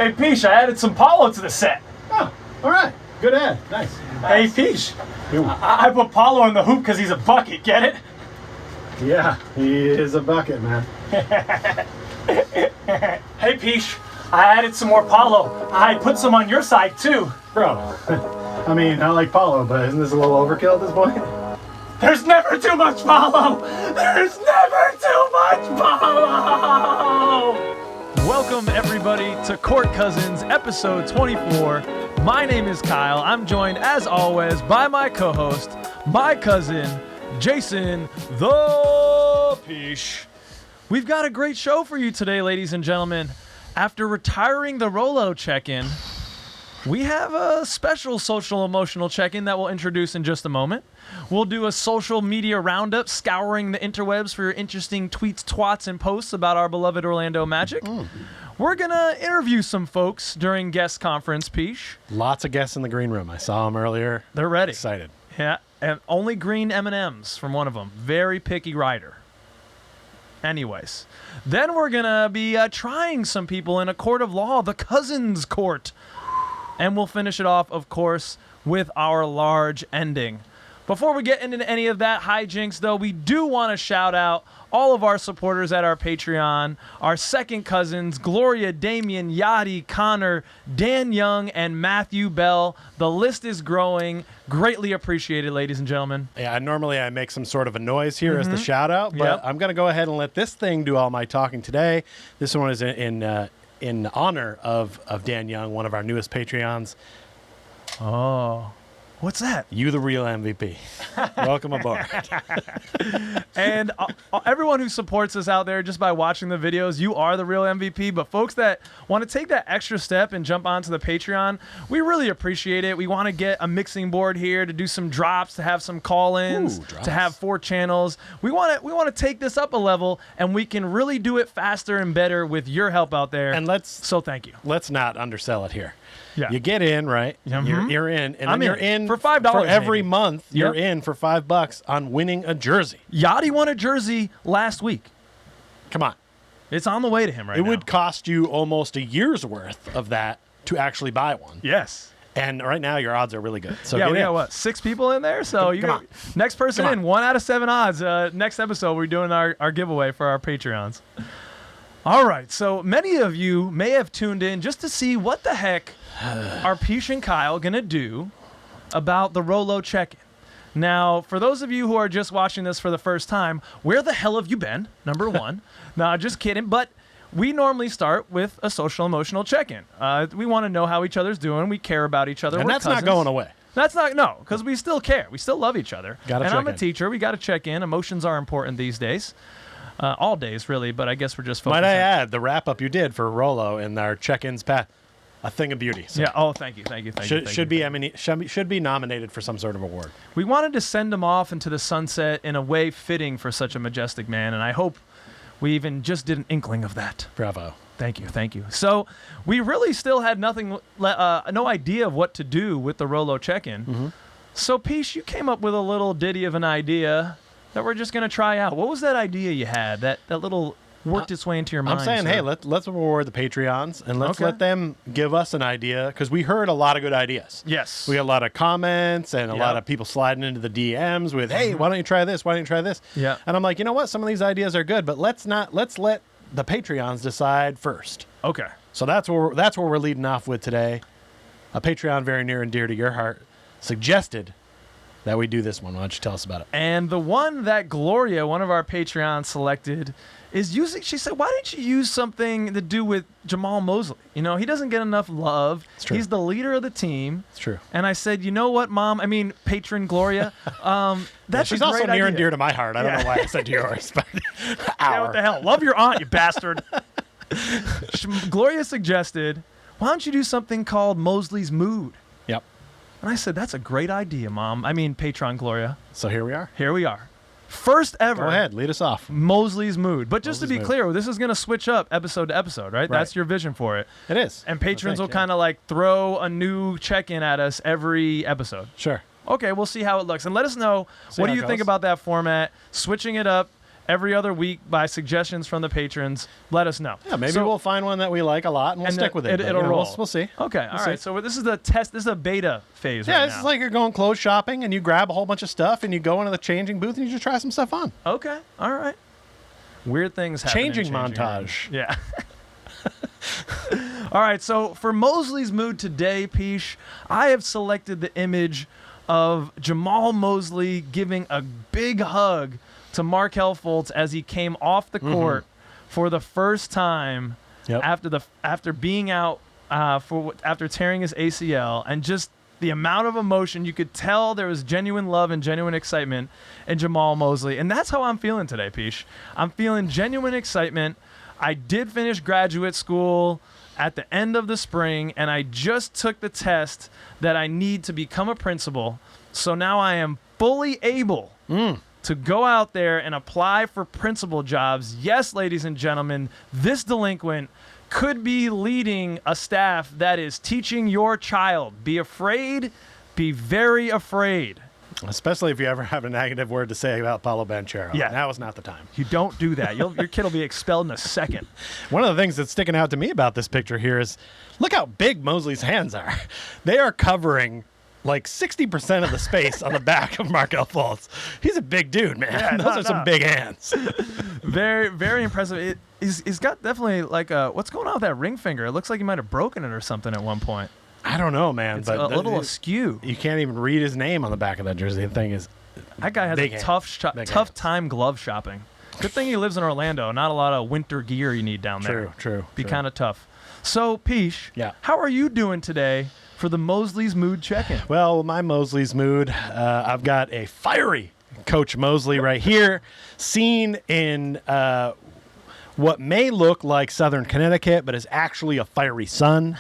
Hey, Peach, I added some Paulo to the set. Oh, all right. Good ad. Nice. Hey, Peach, I put Paulo in the hoop because he's a bucket, get it? Yeah, he is a bucket, man. Hey, Peach, I added some more Paulo. I put some on your side, too. Bro, I mean, I like Paulo, but isn't this a little overkill at this point? There's never too much Paulo! There's never too much Paulo! Welcome, everybody, to Court Cousins, episode 24. My name is Kyle. I'm joined, as always, by my co-host, my cousin, Jason the Peach. We've got a great show for you today, ladies and gentlemen. After retiring the Rolo check-in, we have a special social emotional check-in that we'll introduce in just a moment. We'll do a social media roundup, scouring the interwebs for your interesting tweets, twats, and posts about our beloved Orlando Magic. We're going to interview some folks during guest conference, Peach. Lots of guests in the green room. I saw them earlier. They're ready. Excited. Yeah, and only green M&Ms from one of them. Very picky rider. Anyways, then we're going to be trying some people in a court of law, the Cousins Court. And we'll finish it off, of course, with our large ending. Before we get into any of that hijinks, though, we do want to shout out all of our supporters at our Patreon, our second cousins, Gloria, Damien, Yadi, Connor, Dan Young, and Matthew Bell. The list is growing. Greatly appreciated, ladies and gentlemen. Yeah, normally I make some sort of a noise here as the shout out, but I'm going to go ahead and let this thing do all my talking today. This one is in honor of Dan Young, one of our newest Patreons. Oh, what's that? You the real MVP. Welcome aboard. And everyone who supports us out there just by watching the videos, you are the real MVP. But folks that want to take that extra step and jump onto the Patreon, we really appreciate it. We want to get a mixing board here to do some drops, to have some call-ins, to have 4 channels. We want to take this up a level, and we can really do it faster and better with your help out there. And so thank you. Let's not undersell it here. Yeah. You get in, right? You're in, and then you're in for $5 for every maybe. month. You're in for $5 on winning a jersey. Yachty won a jersey last week. Come on, it's on the way to him right now. It would cost you almost a year's worth of that to actually buy one. Yes. And right now your odds are really good. So yeah, we got what, 6 people in there? So next person in, 1 out of 7 odds. Next episode, we're doing our giveaway for our Patreons. All right, so many of you may have tuned in just to see what the heck are Peach and Kyle going to do about the Rolo check-in. Now, for those of you who are just watching this for the first time, where the hell have you been? Number one. No, just kidding. But we normally start with a social emotional check-in. We want to know how each other's doing. We care about each other. And We're that's cousins. not going away. That's not, no, because we still care. We still love each other. And I'm a teacher. We got to check in. Emotions are important these days. All days, really, but I guess we're just focusing. Might I add, the wrap-up you did for Rolo in our check-ins a thing of beauty. So yeah. Oh, thank you. Should be nominated for some sort of award. We wanted to send him off into the sunset in a way fitting for such a majestic man, and I hope we even just did an inkling of that. Bravo. Thank you. So we really still had no idea of what to do with the Rolo check-in. So, Peach, you came up with a little ditty of an idea that we're just going to try out. What was that idea you had? That little worked its way into your mind? I'm saying, hey, let's reward the Patreons, and let's let them give us an idea, because we heard a lot of good ideas. Yes. We got a lot of comments and a lot of people sliding into the DMs with, hey, why don't you try this? Why don't you try this? Yeah. And I'm like, you know what? Some of these ideas are good, but let's let the Patreons decide first. Okay. So that's where we're leading off with today. A Patreon very near and dear to your heart suggested that we do this one. Why don't you tell us about it? And the one that Gloria, one of our Patreons, selected is using, she said, why didn't you use something to do with Jamal Mosley? You know, he doesn't get enough love. It's true. He's the leader of the team. It's true. And I said, you know what, patron Gloria, that's she's a also great near idea. and dear to my heart. I don't know why I said yours, but yeah, what the hell? Love your aunt, you bastard. Gloria suggested, why don't you do something called Mosley's Mood? Yep. And I said, that's a great idea, Mom. Patron Gloria. So here we are. Here we are. First ever. Go ahead, lead us off. Mosley's Mood. But just to be clear, this is going to switch up episode to episode, right? That's your vision for it. It is. And patrons will kind of like throw a new check-in at us every episode. Sure. Okay, we'll see how it looks. And let us know, what do you think about that format? Switching it up every other week by suggestions from the patrons. Let us know. Yeah, maybe we'll find one that we like a lot and we'll stick with it. It'll roll. We'll see. Okay, all right. So this is the test. This is a beta phase right now. Yeah, it's like you're going clothes shopping and you grab a whole bunch of stuff and you go into the changing booth and you just try some stuff on. Okay, all right. Weird things happen. Changing montage. Room. Yeah. All right, so for Mosley's mood today, Peesh, I have selected the image of Jamal Mosley giving a big hug to Markelle Fultz as he came off the court for the first time after being out after tearing his ACL, and just the amount of emotion. You could tell there was genuine love and genuine excitement in Jamal Mosley, and that's how I'm feeling today, Peesh. I'm feeling genuine excitement. I did finish graduate school at the end of the spring, and I just took the test that I need to become a principal. So now I am fully able to go out there and apply for principal jobs. Yes, ladies and gentlemen, this delinquent could be leading a staff that is teaching your child. Be afraid, be very afraid. Especially if you ever have a negative word to say about Paulo Banchero. Yeah. Now is not the time. You don't do that. Your kid will be expelled in a second. One of the things that's sticking out to me about this picture here is look how big Mosley's hands are. They are covering like 60% of the space on the back of Markelle Fultz. He's a big dude, man. Yeah, Those are some big hands. Very, very impressive. He's got definitely like what's going on with that ring finger? It looks like he might have broken it or something at one point. I don't know, man. It's a little askew. You can't even read his name on the back of that jersey. The thing is, that guy has a tough time glove shopping. Good thing he lives in Orlando. Not a lot of winter gear you need down there. True. Be kind of tough. So, Peesh, how are you doing today for the Mosley's Mood check-in? Well, my Mosley's Mood, I've got a fiery Coach Mosley right here, seen in what may look like Southern Connecticut, but is actually a fiery sun.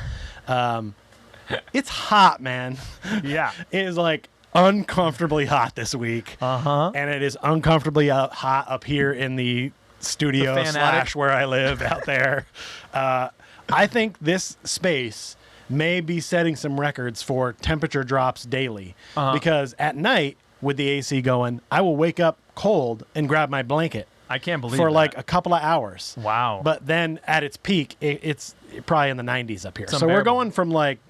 It's hot, man. Yeah. It is like uncomfortably hot this week. And it is uncomfortably hot up here in the studio / where I live out there. I think this space may be setting some records for temperature drops daily because at night with the AC going, I will wake up cold and grab my blanket. I can't believe for that. like a couple of hours. Wow. But then at its peak, it's probably in the 90s up here. So we're going from like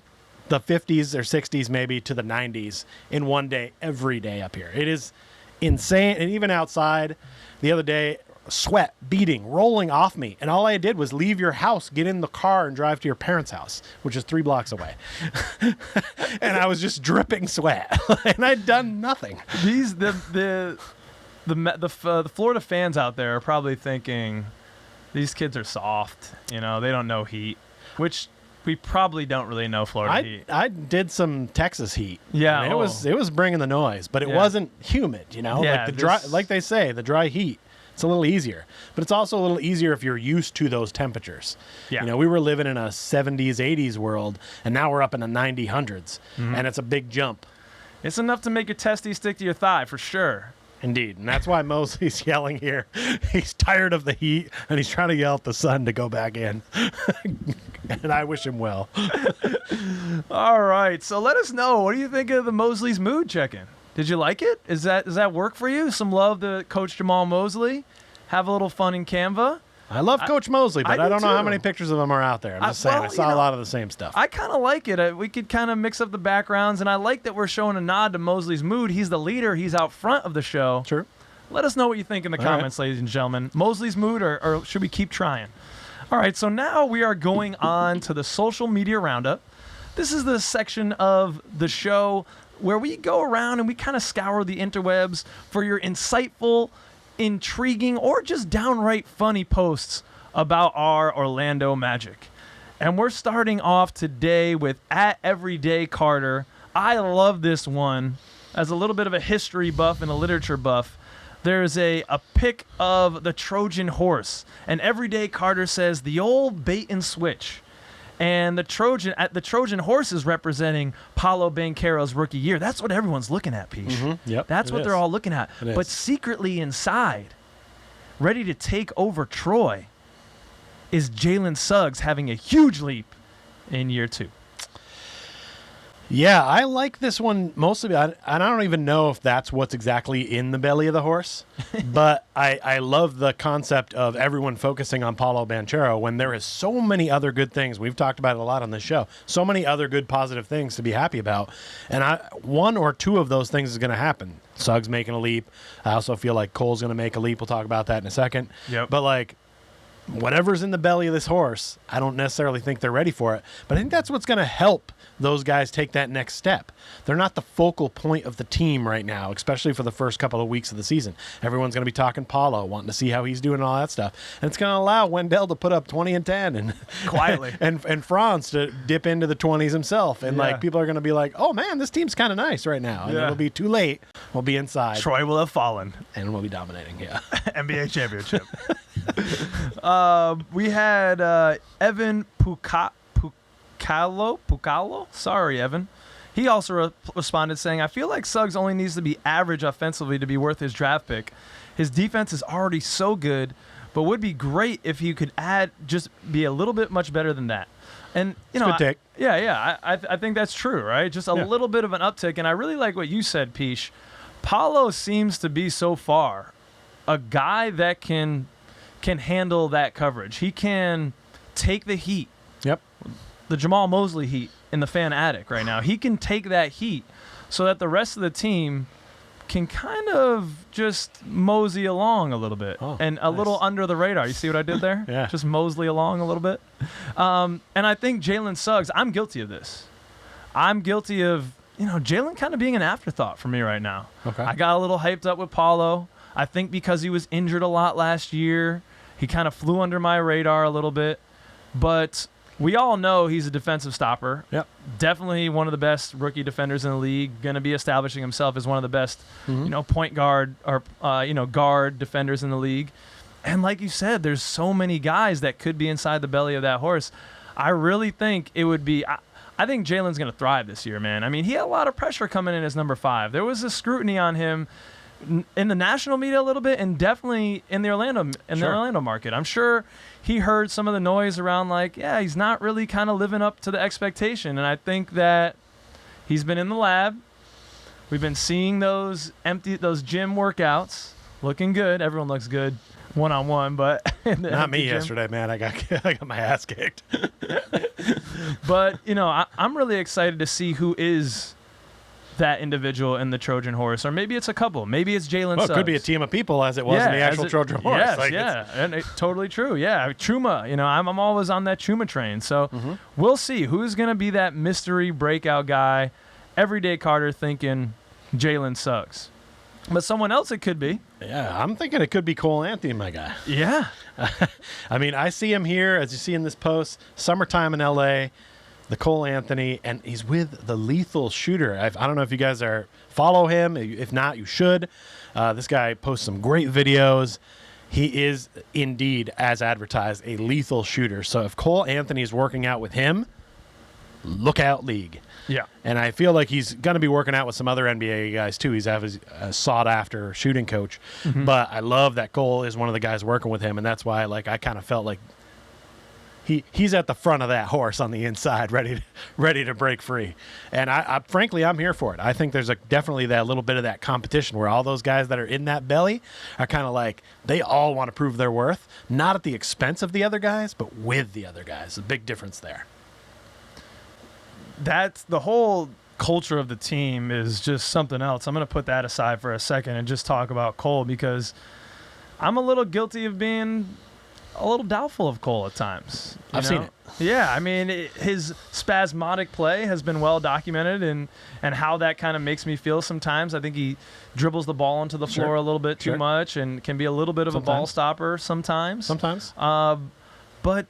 the 50s or 60s maybe to the 90s in one day, every day up here. It is insane. And even outside the other day, sweat beating, rolling off me. And all I did was leave your house, get in the car and drive to your parents' house, which is 3 blocks away. And I was just dripping sweat and I'd done nothing. The Florida fans out there are probably thinking these kids are soft. You know, they don't know heat, which we probably don't really know Florida heat. I did some Texas heat. Yeah, it was bringing the noise, but it wasn't humid. You know, Yeah, like they say, the dry heat. It's a little easier, but it's also a little easier if you're used to those temperatures. Yeah. You know, we were living in a 70s, 80s world, and now we're up in the 90s, 100s, and it's a big jump. It's enough to make your testes stick to your thigh, for sure. Indeed, and that's why Mosley's yelling here. He's tired of the heat, and he's trying to yell at the sun to go back in. And I wish him well. All right, so let us know. What do you think of the Mosley's Mood check-in? Did you like it? Does that work for you? Some love to Coach Jamal Mosley. Have a little fun in Canva. I love Coach Mosley, but I don't know how many pictures of him are out there. I'm just saying, I saw a lot of the same stuff. I kind of like it. We could kind of mix up the backgrounds, and I like that we're showing a nod to Mosley's Mood. He's the leader. He's out front of the show. True. Let us know what you think in the comments, ladies and gentlemen. Mosley's Mood, or should we keep trying? All right, so now we are going on to the social media roundup. This is the section of the show where we go around and we kind of scour the interwebs for your insightful, intriguing, or just downright funny posts about our Orlando Magic. And we're starting off today with @EverydayCarter. I love this one. As a little bit of a history buff and a literature buff, there's a pic of the Trojan horse. And Everyday Carter says, the old bait and switch. And the Trojan horse is representing Paulo Banchero's rookie year. That's what everyone's looking at, Peach. Yep, that's what they're all looking at. But secretly inside, ready to take over Troy, is Jalen Suggs having a huge leap in year 2. Yeah, I like this one mostly. I don't even know if that's what's exactly in the belly of the horse, but I love the concept of everyone focusing on Paulo Banchero when there is so many other good things. We've talked about it a lot on this show. So many other good, positive things to be happy about. And one or two of those things is going to happen. Suggs making a leap. I also feel like Cole's going to make a leap. We'll talk about that in a second. Yep. But like, whatever's in the belly of this horse, I don't necessarily think they're ready for it. But I think that's what's going to help those guys take that next step. They're not the focal point of the team right now, especially for the first couple of weeks of the season. Everyone's going to be talking Paulo, wanting to see how he's doing and all that stuff. And it's going to allow Wendell to put up 20 and 10 and quietly and Franz to dip into the 20s himself. And like people are going to be like, oh man, this team's kind of nice right now. And it'll be too late. We'll be inside. Troy will have fallen. And we'll be dominating, NBA championship. We had Evan Pucalo. Sorry, Evan. He also responded saying, I feel like Suggs only needs to be average offensively to be worth his draft pick. His defense is already so good, but would be great if he could be a little bit much better than that. And, you know, good take. I think that's true, right? Just a little bit of an uptick. And I really like what you said, Peesh. Paulo seems to be so far a guy that can handle that coverage. He can take the heat. Yep. The Jamal Mosley heat in the fan attic right now. He can take that heat so that the rest of the team can kind of just mosey along a little bit and a little under the radar. You see what I did there? Yeah. Just Mosley along a little bit. And I think Jalen Suggs, I'm guilty of this. I'm guilty of, Jalen kind of being an afterthought for me right now. Okay. I got a little hyped up with Paulo. I think because he was injured a lot last year, he kind of flew under my radar a little bit. But we all know he's a defensive stopper. Yep. Definitely one of the best rookie defenders in the league. Going to be establishing himself as one of the best, point guard or guard defenders in the league. And like you said, there's so many guys that could be inside the belly of that horse. I really think it would be. I think Jalen's going to thrive this year, man. I mean, he had a lot of pressure coming in as number 5. There was a scrutiny on him in the national media a little bit, and definitely in the Orlando market. I'm sure he heard some of the noise around he's not really kind of living up to the expectation. And I think that he's been in the lab. We've been seeing those gym workouts looking good. Everyone looks good one-on-one, but not me yesterday, man. I got my ass kicked. But I'm really excited to see who is that individual in the Trojan horse, or maybe it's a couple. Maybe it's Jalen Suggs. It could be a team of people, as it was in the actual Trojan horse. Yes, and totally true. Yeah, Chuma. I'm always on that Chuma train. So we'll see who's going to be that mystery breakout guy. Everyday Carter thinking Jalen Suggs, but someone else it could be. Yeah, I'm thinking it could be Cole Anthony, my guy. Yeah. I mean, I see him here, as you see in this post, summertime in L.A., the Cole Anthony, and he's with the Lethal Shooter. I don't know if you guys follow him. If not, you should. This guy posts some great videos. He is indeed, as advertised, a lethal shooter. So if Cole Anthony is working out with him, look out, league. Yeah. And I feel like he's going to be working out with some other NBA guys, too. He's a sought-after shooting coach. But I love that Cole is one of the guys working with him, and that's why I kind of felt like he's at the front of that horse on the inside, ready to break free. And I frankly, I'm here for it. I think there's definitely that little bit of that competition where all those guys that are in that belly are kind of like, they all want to prove their worth, not at the expense of the other guys, but with the other guys. A big difference there. That's the whole culture of the team is just something else. I'm going to put that aside for a second and just talk about Cole, because I'm a little guilty of being a little doubtful of Cole at times. I've seen it. Yeah, I mean, his spasmodic play has been well documented, and how that kind of makes me feel sometimes. I think he dribbles the ball onto the floor a little bit too much and can be a little bit of a ball stopper sometimes. But,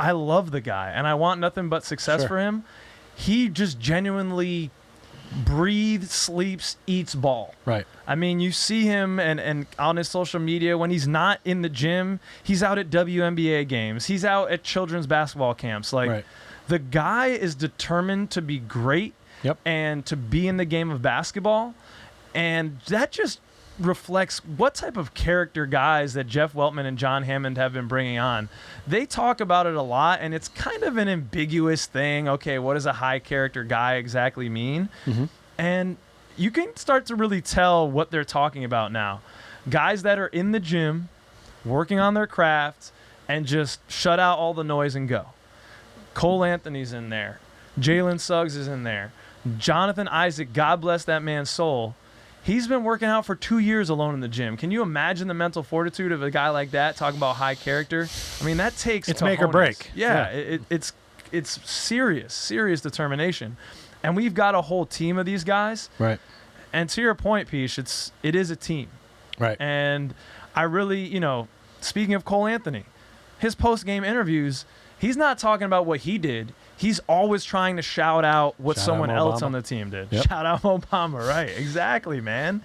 I love the guy, and I want nothing but success for him. He just genuinely breathes, sleeps, eats ball. Right. I mean, you see him and on his social media when he's not in the gym, he's out at WNBA games. He's out at children's basketball camps. The guy is determined to be great and to be in the game of basketball. And that just reflects what type of character guys that Jeff Weltman and John Hammond have been bringing on. They talk about it a lot, and it's kind of an ambiguous thing. Okay, what does a high character guy exactly mean? Mm-hmm. And you can start to really tell what they're talking about now. Guys that are in the gym, working on their craft, and just shut out all the noise and go. Cole Anthony's in there. Jalen Suggs is in there. Jonathan Isaac, God bless that man's soul. He's been working out for 2 years alone in the gym. Can you imagine the mental fortitude of a guy like that talking about high character? I mean, that takes it's cojones. Make or break. Yeah. It's serious determination. And we've got a whole team of these guys. Right. And to your point, Peach, it is a team. Right. And I really, speaking of Cole Anthony, his post-game interviews, he's not talking about what he did. He's always trying to shout out what someone else on the team did. Yep. Shout out Obama, right? Exactly, man.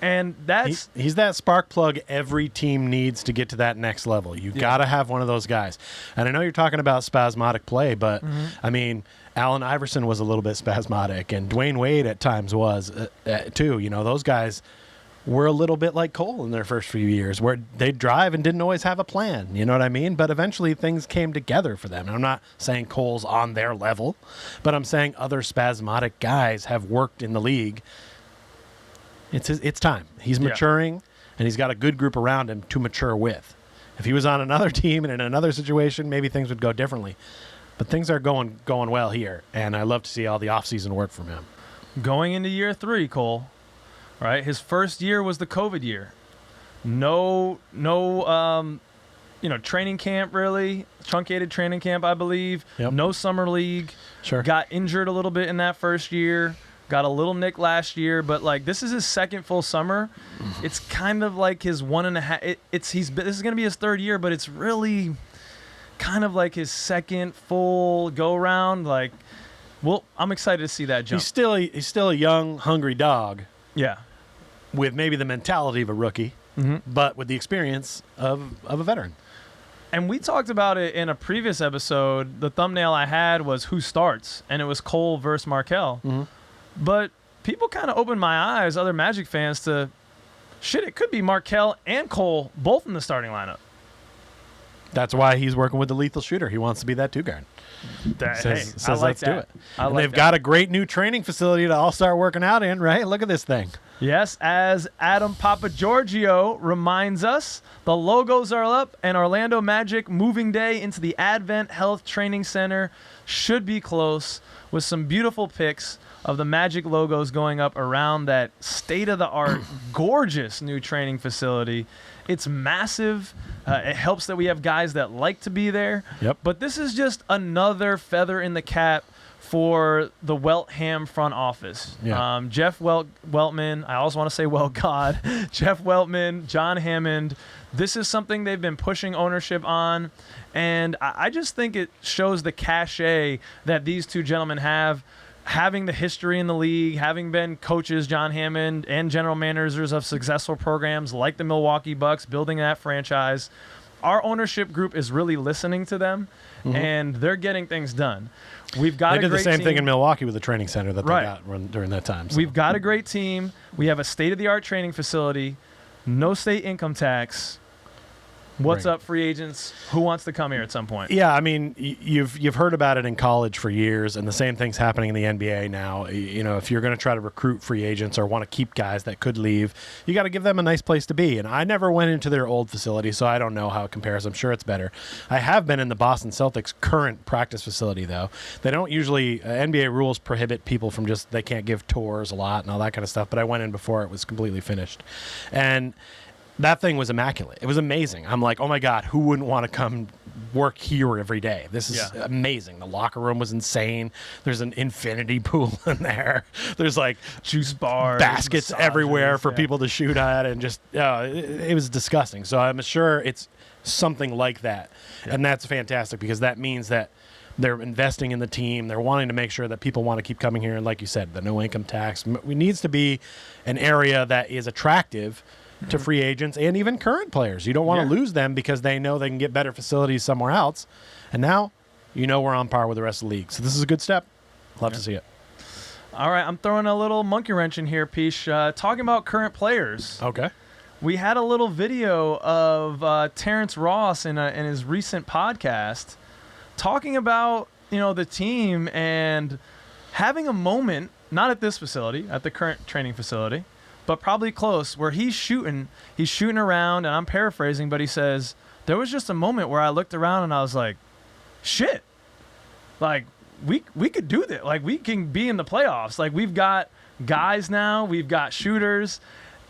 And that's he's that spark plug every team needs to get to that next level. You've got to have one of those guys. And I know you're talking about spasmodic play, but I mean, Allen Iverson was a little bit spasmodic, and Dwayne Wade at times was too. Those guys were a little bit like Cole in their first few years, where they'd drive and didn't always have a plan. You know what I mean? But eventually things came together for them. And I'm not saying Cole's on their level, but I'm saying other spasmodic guys have worked in the league. It's time. He's maturing, and he's got a good group around him to mature with. If he was on another team and in another situation, maybe things would go differently. But things are going well here, and I love to see all the offseason work from him. Going into year 3, Cole. Right, his first year was the COVID year. No, training camp really, truncated training camp, I believe. Yep. No summer league. Sure. Got injured a little bit in that first year. Got a little nick last year, but this is his second full summer. Mm-hmm. It's kind of like his 1.5. This is going to be his third year, but it's really kind of like his second full go round. I'm excited to see that jump. He's still a young, hungry dog. Yeah. With maybe the mentality of a rookie, but with the experience of a veteran. And we talked about it in a previous episode. The thumbnail I had was who starts, and it was Cole versus Markelle. Mm-hmm. But people kind of opened my eyes, other Magic fans, to it could be Markelle and Cole both in the starting lineup. That's why he's working with the lethal shooter. He wants to be that two guard. Says let's do it. And they've got a great new training facility to all start working out in, right? Look at this thing. Yes, as Adam Papagiorgio reminds us, the logos are up, and Orlando Magic moving day into the Advent Health Training Center should be close, with some beautiful pics of the Magic logos going up around that state-of-the-art, gorgeous new training facility. It's massive. It helps that we have guys that like to be there. Yep. But this is just another feather in the cap for the Weltham front office. Yeah. Jeff Weltman, I also want to say God, Jeff Weltman, John Hammond. This is something they've been pushing ownership on, and I just think it shows the cachet that these two gentlemen have, having the history in the league, having been coaches, John Hammond, and general managers of successful programs like the Milwaukee Bucks, building that franchise. Our ownership group is really listening to them, and they're getting things done. We've got they did the same team. thing in Milwaukee with the training center that they got during that time. So. We've got a great team. We have a state-of-the-art training facility, no state income tax. What's up, free agents? Who wants to come here at some point? Yeah, I mean, you've heard about it in college for years, and the same thing's happening in the NBA now. If you're going to try to recruit free agents or want to keep guys that could leave, you got to give them a nice place to be. And I never went into their old facility, so I don't know how it compares. I'm sure it's better. I have been in the Boston Celtics' current practice facility, though. They don't usually NBA rules prohibit people from they can't give tours a lot and all that kind of stuff. But I went in before it was completely finished, and that thing was immaculate. It was amazing. I'm like, oh my God, who wouldn't want to come work here every day? This is amazing. The locker room was insane. There's an infinity pool in there. There's juice bars, baskets everywhere for people to shoot at, and just it was disgusting. So I'm sure it's something like that. Yeah. And that's fantastic, because that means that they're investing in the team. They're wanting to make sure that people want to keep coming here. And like you said, the no income tax. It needs to be an area that is attractive to free agents and even current players. You don't want to lose them because they know they can get better facilities somewhere else. And now, we're on par with the rest of the league. So this is a good step. Love to see it. All right, I'm throwing a little monkey wrench in here, Peach. Talking about current players. Okay. we had a little video of Terrence Ross in his recent podcast talking about, the team and having a moment, not at this facility, at the current training facility, but probably close, where he's shooting around, and I'm paraphrasing, but he says, there was just a moment where I looked around and I was like, shit, like, we could do this. Like, we can be in the playoffs. Like, we've got guys now, we've got shooters,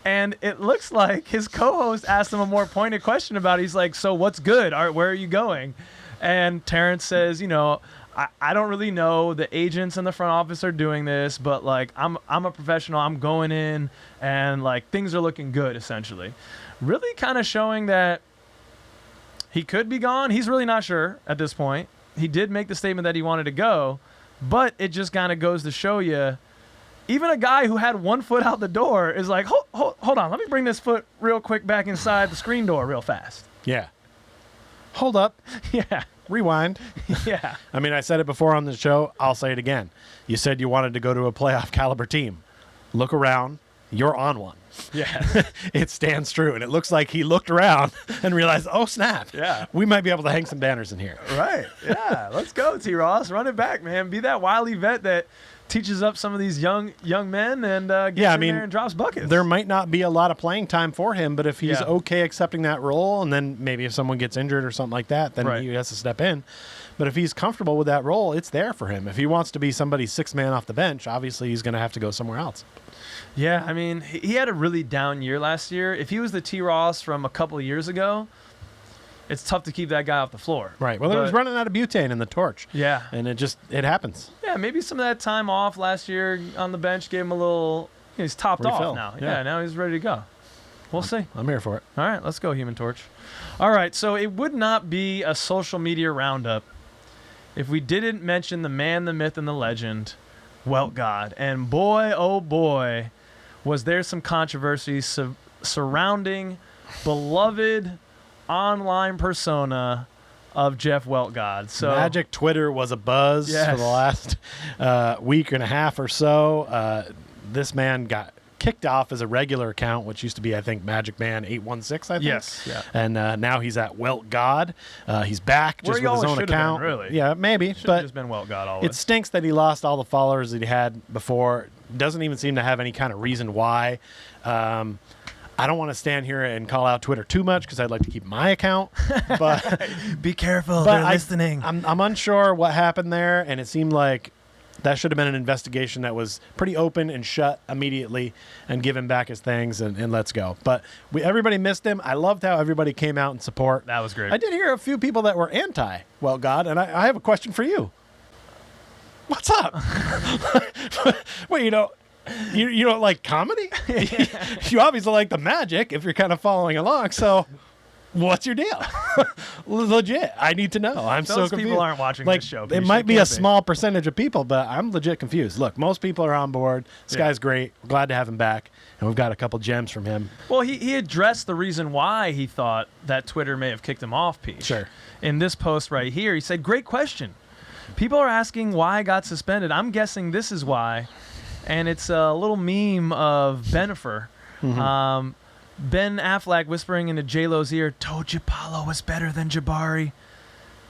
and it looks like his co-host asked him a more pointed question about it. He's like, so what's good? Where are you going? And Terrence says, I don't really know. The agents in the front office are doing this, but like I'm a professional. I'm going in, and like things are looking good. Essentially, really kind of showing that he could be gone. He's really not sure at this point. He did make the statement that he wanted to go, but it just kind of goes to show you, even a guy who had 1 foot out the door is like, hold on, let me bring this foot real quick back inside the screen door real fast. Yeah. Hold up. Yeah. Rewind. Yeah. I mean, I said it before on the show. I'll say it again. You said you wanted to go to a playoff caliber team. Look around. You're on one. Yeah. It stands true. And it looks like he looked around and realized, oh, snap. Yeah. We might be able to hang some banners in here. Right. Yeah. Let's go, T. Ross. Run it back, man. Be that wily vet that teaches up some of these young men and gets in there and drops buckets. There might not be a lot of playing time for him, but if he's okay accepting that role, and then maybe if someone gets injured or something like that, then he has to step in. But if he's comfortable with that role, it's there for him. If he wants to be somebody's sixth man off the bench, obviously he's going to have to go somewhere else. Yeah, I mean, he had a really down year last year. If he was the T. Ross from a couple of years ago, it's tough to keep that guy off the floor. Right. Well, he was running out of butane in the torch. Yeah. And it happens. Yeah, maybe some of that time off last year on the bench gave him a little, he's topped off now. Yeah, now he's ready to go. We'll see. I'm here for it. All right, let's go, Human Torch. All right, so it would not be a social media roundup if we didn't mention the man, the myth, and the legend, Welt God. And boy, oh boy, was there some controversy surrounding beloved online persona of Jeff Welt God. So Magic Twitter was a buzz for the last week and a half or so. This man got kicked off as a regular account, which used to be, I think, Magic Man 816, I think. Yes. Yeah. And now he's at Welt God. He's back just with his own account. Been, really. Yeah, maybe. But just been Welt God always. It stinks that he lost all the followers that he had before. Doesn't even seem to have any kind of reason why. I don't want to stand here and call out Twitter too much because I'd like to keep my account. But be careful, they're listening. I'm unsure what happened there, and it seemed like that should have been an investigation that was pretty open and shut immediately and give him back his things and let's go. But everybody missed him. I loved how everybody came out in support. That was great. I did hear a few people that were anti-Welt God, and I have a question for you. What's up? Wait, you don't like comedy? You obviously like the Magic if you're kind of following along. So what's your deal? Legit. I need to know. I'm so confused. Those people aren't watching this show. It might be a small percentage of people, but I'm legit confused. Look, most people are on board. This guy's great. We're glad to have him back. And we've got a couple gems from him. Well, he addressed the reason why he thought that Twitter may have kicked him off, Pete. Sure. In this post right here, he said, great question. People are asking why I got suspended. I'm guessing this is why. And it's a little meme of Benifer. Mm-hmm. Ben Affleck whispering into J-Lo's ear, told you Paolo was better than Jabari.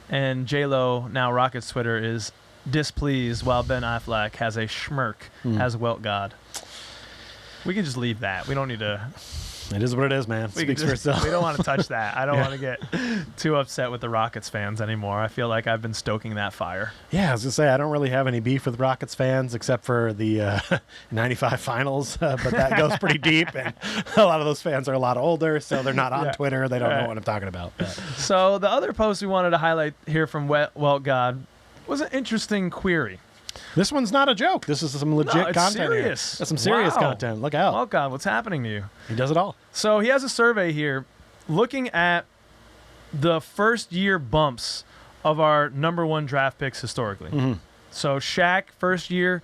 And J-Lo, now Rockets Twitter, is displeased while Ben Affleck has a schmirk as Welt God. We can just leave that. We don't need to... It is what it is, man. Speaks for itself. We don't want to touch that. I don't want to get too upset with the Rockets fans anymore. I feel like I've been stoking that fire. Yeah, I was going to say, I don't really have any beef with Rockets fans except for the 95 finals, but that goes pretty deep, and a lot of those fans are a lot older, so they're not on Twitter. They don't know what I'm talking about. But. So the other post we wanted to highlight here from Welt God was an interesting query. This one's not a joke. This is some legit content. Serious. That's some serious content. Look out. Welt God, what's happening to you? He does it all. So he has a survey here looking at the first year bumps of our number one draft picks historically. Mm-hmm. So Shaq, first year,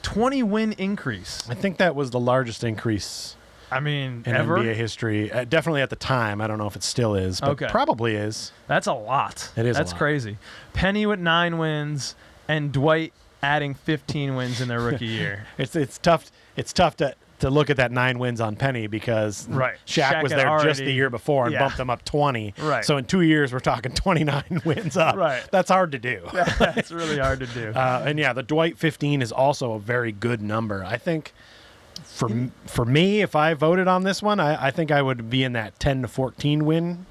20-win increase. I think that was the largest increase in ever? NBA history. Definitely at the time. I don't know if it still is, but probably is. That's a lot. It is That's crazy. Penny with 9 wins and Dwight adding 15 wins in their rookie year. It's tough to to look at that 9 wins on Penny because Right. Shaq was had there just already- the year before and yeah. bumped them up 20. Right. So in 2 years, we're talking 29 wins up. Right. That's hard to do. That's really hard to do. And yeah, the Dwight 15 is also a very good number. I think for me, if I voted on this one, I think I would be in that 10 to 14 win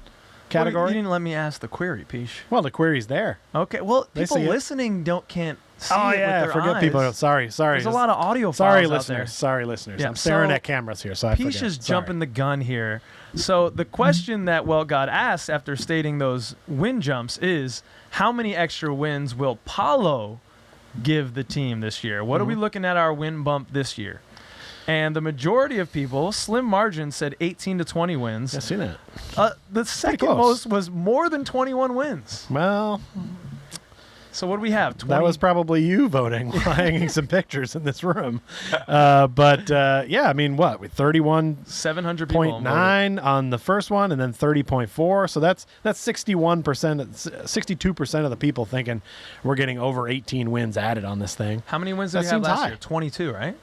category. You didn't let me ask the query, Peach. Well, the query's there. Okay. Well, They people see it. listening can't see Oh it yeah, with their forget eyes. people. Sorry. There's a lot of audio Sorry, files out listeners. there. Sorry, listeners. Yeah, I'm staring so at cameras here, so I Peach forget. is Sorry. jumping the gun here. So the question that Well God asked after stating those win jumps is, how many extra wins will Paulo give the team this year? What are we looking at our win bump this year? And the majority of people, slim margin, said 18 to 20 wins. I've seen that. The second close. most was more than 21 wins. Well, So what do we have? 20? that was probably you voting while hanging some pictures in this room. Yeah, I mean, what? With 31.9 700 people voted. on the first one and then 30.4. So that's 61%, 62% of the people thinking we're getting over 18 wins added on this thing. How many wins did That we have seems last high. year? 22, right?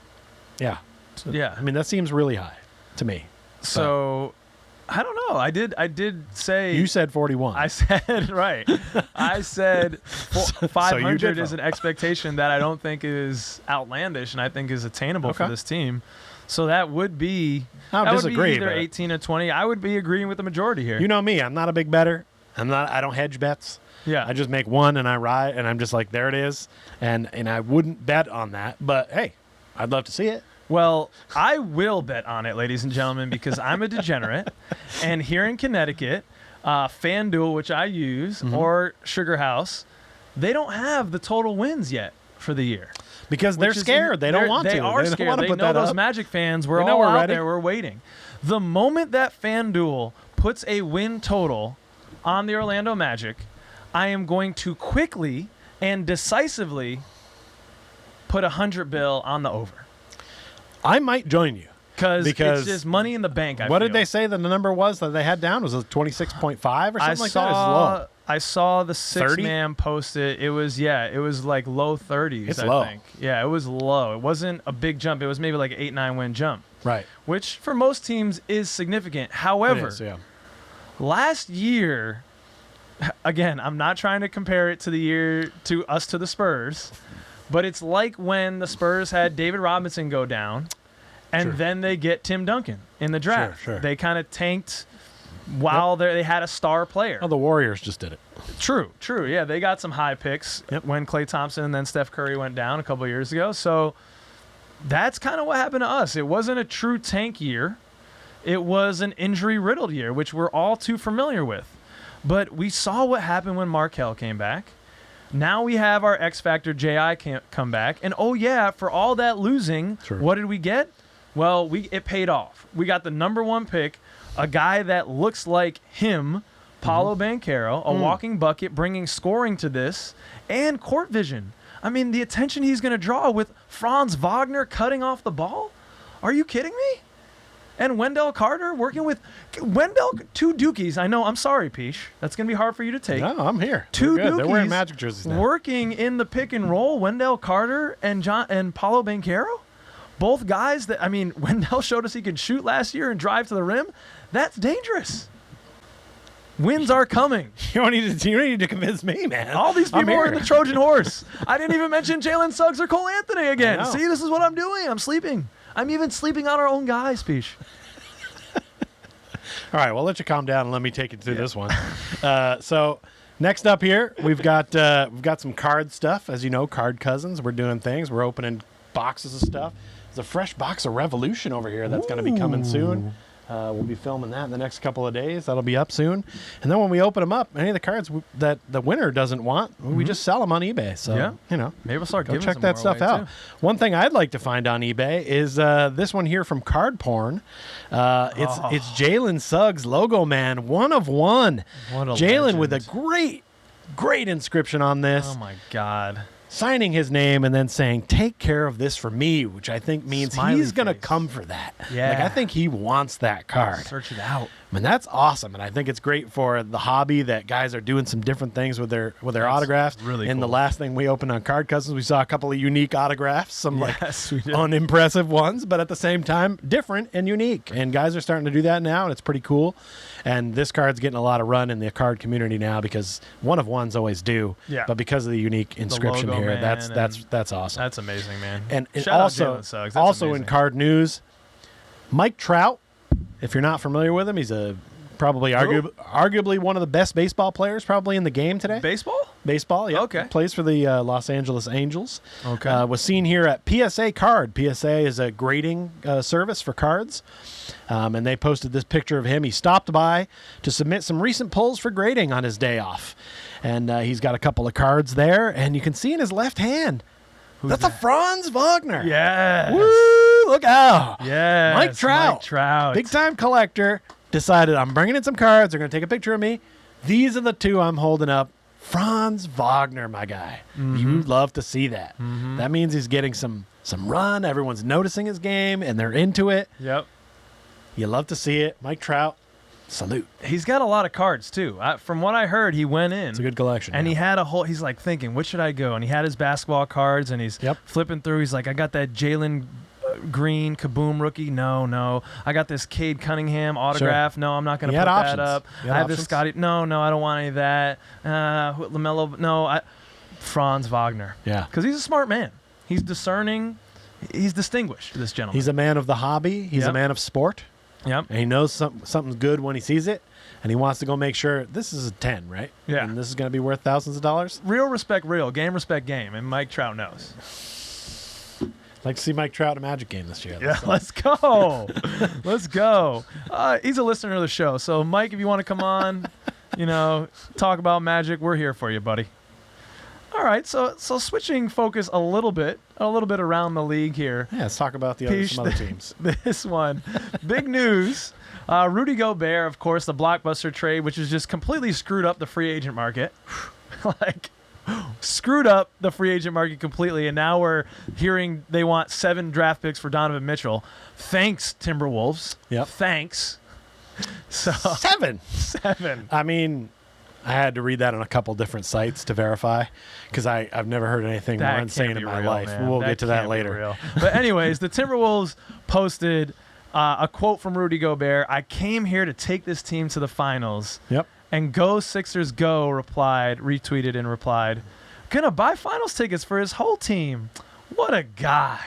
Yeah. Yeah. I mean, that seems really high to me. So I don't know. I did say You said 41. I said right. I said 500 did is vote. an expectation that I don't think is outlandish and I think is attainable for Okay. this team. So that would be I don't that would disagree, be either but- 18 or 20. I would be agreeing with the majority here. You know me. I'm not a big better. I don't hedge bets. yeah. I just make one and I ride, and I'm just like, there it is. And I wouldn't bet on that. But, hey, I'd love to see it. Well, I will bet on it, ladies and gentlemen, because I'm a degenerate. And here in Connecticut, FanDuel, which I use, or Sugar House, they don't have the total wins yet for the year. Because they're Which is scared. They don't want to. They are don't scared. want to They put know that those up. Magic fans. We're They know all we're out ready. there. We're waiting. The moment that FanDuel puts a win total on the Orlando Magic, I am going to quickly and decisively put $100 bill on the over. I might join you. Because Because it's just money in the bank. What did they say the number was that they had down? Was it 26.5 or something like that? It's low. I saw the 30? six-man post it. It was like low 30s, It's I low. think. Yeah, it was low. It wasn't a big jump. It was maybe like an 8-9 win jump, Right. which for most teams is significant. It However, is, yeah. last year, again, I'm not trying to compare it to the Spurs, but it's like when the Spurs had David Robinson go down, and Sure. then they get Tim Duncan in the draft. Sure. They kind of tanked while they had a star player. Oh, the Warriors just did it. True. Yeah, they got some high picks when Klay Thompson and then Steph Curry went down a couple of years ago. So that's kind of what happened to us. It wasn't a true tank year. It was an injury-riddled year, which we're all too familiar with. But we saw what happened when Markelle came back. Now we have our X Factor J.I. come back. And, oh, yeah, for all that losing, Sure. what did we get? Well, it paid off. We got the number one pick, a guy that looks like him, Paolo Banchero, a walking bucket, bringing scoring to this, and court vision. I mean, the attention he's going to draw with Franz Wagner cutting off the ball? Are you kidding me? And Wendell Carter working with two Dookies. I know. I'm sorry, Peach. That's going to be hard for you to take. No, I'm here. Two We're good. They're wearing Dookies Magic jerseys now. working in the pick and roll. Wendell Carter and Paolo Banchero, both guys that, I mean, Wendell showed us he could shoot last year and drive to the rim. That's dangerous. Wins are coming. You don't need to convince me, man. All these I'm people are here. in the Trojan horse. I didn't even mention Jalen Suggs or Cole Anthony again. I know. See, this is what I'm doing. I'm sleeping. I'm even sleeping on our own guys, Peach. All right, well, let you calm down and let me take you through this one. So next up here, we've got some card stuff. As you know, Card Cousins. We're doing things. We're opening boxes of stuff. There's a fresh box of Revolution over here that's going to be coming soon. We'll be filming that in the next couple of days. That'll be up soon. And then when we open them up, any of the cards that the winner doesn't want, we just sell them on eBay. So, Yeah. you know, Maybe we'll start go giving check some that more stuff away, out. too. One thing I'd like to find on eBay is this one here from Card Porn. It's Jalen Suggs, Logo Man, 1 of 1. What a Jalen with a legend. great inscription on this. Oh, my God. Signing his name and then saying, "Take care of this for me," which I think means Smiley he's going to face. come for that. Yeah. Like, I think he wants that card. Search it out. I mean, that's awesome, and I think it's great for the hobby that guys are doing some different things with their autographs. Really and cool. the last thing we opened on Card Cousins, we saw a couple of unique autographs, some Yes, we did. unimpressive ones, but at the same time, different and unique. And guys are starting to do that now, and it's pretty cool. And this card's getting a lot of run in the card community now because one of ones always do. Yeah. But because of the unique inscription logo, here, man, that's awesome. That's amazing, man. And Shout out also, Jalen Suggs. That's also in amazing. card news, Mike Trout. If you're not familiar with him, he's probably arguably one of the best baseball players probably in the game today. Baseball, yeah. Okay. Plays for the Los Angeles Angels. Okay. Was seen here at PSA Card. PSA is a grading service for cards. And they posted this picture of him. He stopped by to submit some recent pulls for grading on his day off. And he's got a couple of cards there. And you can see in his left hand, that's a Franz Wagner. Yes. Woo! Look out. Yes. Mike Trout. Mike Trout. Big time collector. Decided I'm bringing in some cards. They're going to take a picture of me. These are the two I'm holding up. Franz Wagner, my guy. You love to see that. That means he's getting some run. Everyone's noticing his game, and they're into it. Yep. You love to see it. Mike Trout, salute. He's got a lot of cards, too. From what I heard, he went in. It's a good collection. And yeah. he had he's like thinking, what should I go? And he had his basketball cards, and he's flipping through. He's like, I got that Jalen Green Kaboom rookie. No. I got this Cade Cunningham autograph. Sure. No, I'm not going to put that up. I have this Scotty. No, I don't want any of that. LaMelo. No, Franz Wagner. Yeah. Because he's a smart man. He's discerning. He's distinguished, this gentleman. He's a man of the hobby. He's a man of sport. Yep. And he knows something's good when he sees it. And he wants to go make sure this is a 10, right? Yeah. And this is going to be worth thousands of dollars. Real respect real. Game respect game. And Mike Trout knows. I'd like to see Mike Trout in a Magic game this year. Yeah, let's go. Let's go. He's a listener of the show. So, Mike, if you want to come on, talk about Magic, we're here for you, buddy. All right, so switching focus a little bit around the league here. Yeah, let's talk about some other teams. This one, big news. Rudy Gobert, of course, the blockbuster trade, which has just completely screwed up the free agent market. Screwed up the free agent market completely, and now we're hearing they want 7 draft picks for Donovan Mitchell. Thanks, Timberwolves. Yep. Thanks. So 7. I mean, I had to read that on a couple different sites to verify because I've never heard anything more insane in my life. Man. We'll get to that later. But anyways, the Timberwolves posted a quote from Rudy Gobert. I came here to take this team to the finals. Yep. And Go Sixers Go retweeted and replied, gonna buy finals tickets for his whole team. What a guy.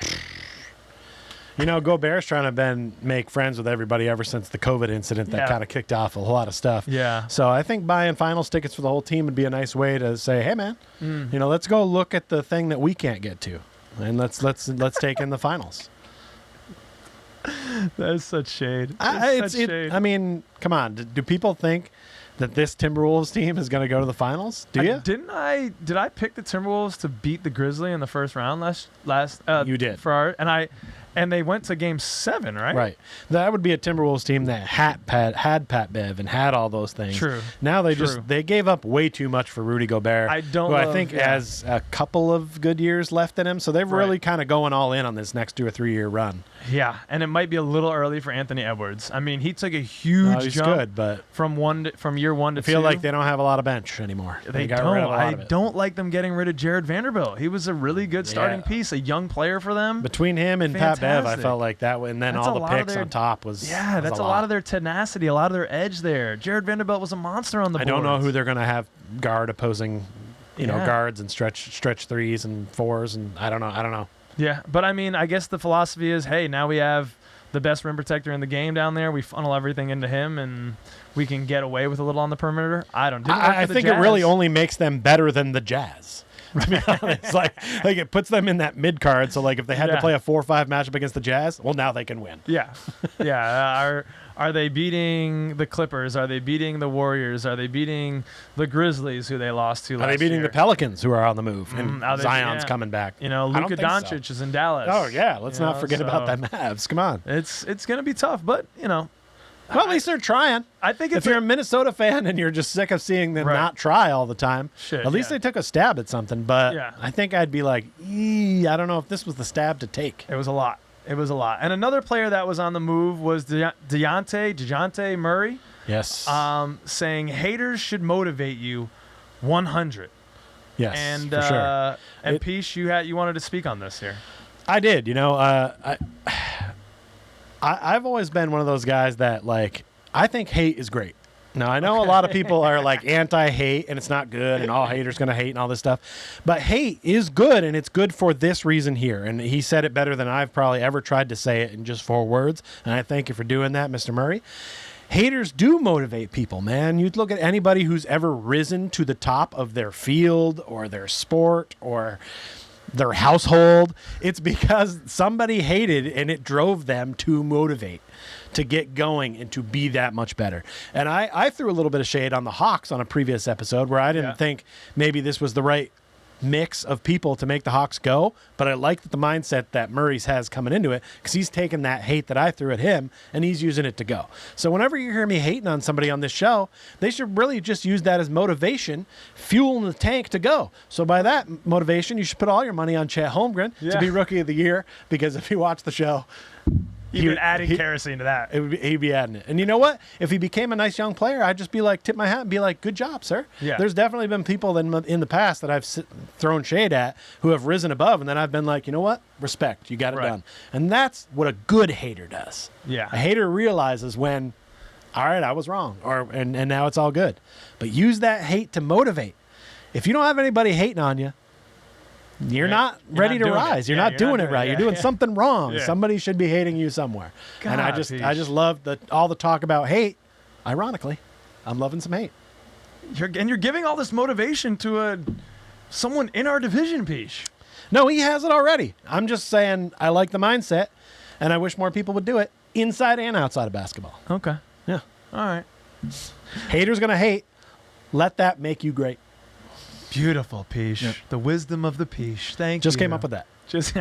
Gobert's trying to make friends with everybody ever since the COVID incident that kind of kicked off a lot of stuff. Yeah. So I think buying finals tickets for the whole team would be a nice way to say, hey, man, let's go look at the thing that we can't get to. And let's take in the finals. That is such shade. I mean, come on. Do people think that this Timberwolves team is going to go to the finals? Do you? Did I pick the Timberwolves to beat the Grizzlies in the first round last? You did. And they went to Game 7, right? Right. That would be a Timberwolves team that had Pat Bev and had all those things. True. Now they gave up way too much for Rudy Gobert. I think has a couple of good years left in him, so they're really kind of going all in on this next 2 or 3 year run. Yeah, and it might be a little early for Anthony Edwards. I mean, he took a huge jump good, but from year 1 to 2. I feel like they don't have a lot of bench anymore. They don't. I don't like them getting rid of Jared Vanderbilt. He was a really good starting piece, a young player for them. Between him and Pat Bev, I felt like that, and then all the picks on top was that's a lot of their tenacity, a lot of their edge there. Jared Vanderbilt was a monster on the board. I don't know who they're going to have guard opposing, guards and stretch threes and fours, and I don't know. Yeah, but I mean, I guess the philosophy is, hey, now we have the best rim protector in the game down there. We funnel everything into him, and we can get away with a little on the perimeter. I think it really only makes them better than the Jazz. To be honest, like it puts them in that mid card. So if they had to play a 4-5 matchup against the Jazz, well, now they can win. Yeah. Are they beating the Clippers? Are they beating the Warriors? Are they beating the Grizzlies, who they lost to last year? Are they beating the Pelicans, who are on the move? And Zion's coming back. Luka Doncic is in Dallas. Oh, yeah. Let's not forget about that Mavs. Come on. It's going to be tough, but, Well, at least they're trying. I think if you're a Minnesota fan and you're just sick of seeing them not try all the time, at least they took a stab at something. But I think I'd be like, I don't know if this was the stab to take. It was a lot. And another player that was on the move was DeJounte Murray. Yes. Saying haters should motivate you 100. Yes, and for sure. And Peace, you wanted to speak on this here. I did. I've always been one of those guys that, like, I think hate is great. Now, I know a lot of people are like anti-hate and it's not good and all haters going to hate and all this stuff. But hate is good, and it's good for this reason here. And he said it better than I've probably ever tried to say it in just 4 words. And I thank you for doing that, Mr. Murray. Haters do motivate people, man. You look at anybody who's ever risen to the top of their field or their sport or their household. It's because somebody hated and it drove them to motivate, to get going and to be that much better. And I threw a little bit of shade on the Hawks on a previous episode where I didn't think maybe this was the right mix of people to make the Hawks go, but I like the mindset that Murray's has coming into it, because he's taken that hate that I threw at him and he's using it to go. So whenever you hear me hating on somebody on this show, they should really just use that as motivation, fuel in the tank to go. So by that motivation, you should put all your money on Chet Holmgren to be Rookie of the Year, because if you watch the show, You've been adding kerosene to that. He'd be adding it. And you know what? If he became a nice young player, I'd just be like, tip my hat and be like, good job, sir. Yeah. There's definitely been people in the past that I've thrown shade at who have risen above, and then I've been like, you know what? Respect. You got it done. And that's what a good hater does. Yeah. A hater realizes when, all right, I was wrong, and now it's all good. But use that hate to motivate. If you don't have anybody hating on you, you're not ready to rise. You're not doing it right. You're doing something wrong. Yeah. somebody should be hating you somewhere. God, and I just love all the talk about hate. Ironically, I'm loving some hate. You're giving all this motivation to someone in our division, Peach. No, he has it already. I'm just saying I like the mindset, and I wish more people would do it inside and outside of basketball. Okay. Yeah. All right. Haters gonna hate. Let that make you great. Beautiful, Peach. Yep. The wisdom of the Peach. Thank you. Just came up with that. Just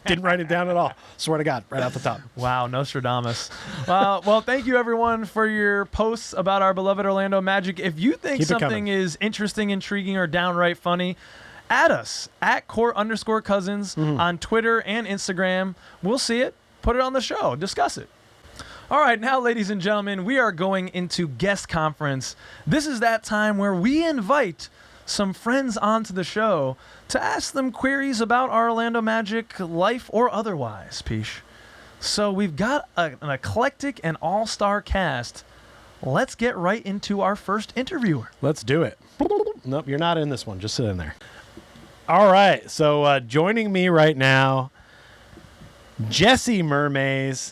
didn't write it down at all. Swear to God, right off the top. Wow, Nostradamus. Well, thank you everyone for your posts about our beloved Orlando Magic. If you think something is interesting, intriguing, or downright funny, add us at @court_cousins on Twitter and Instagram. We'll see it. Put it on the show. Discuss it. All right, now, ladies and gentlemen, we are going into guest conference. This is that time where we invite some friends onto the show to ask them queries about our Orlando Magic life or otherwise, Peach. So we've got an eclectic and all-star cast. Let's get right into our first interviewer. Let's do it. Nope, you're not in this one. Just sit in there. All right, so joining me right now, Jesse Mermays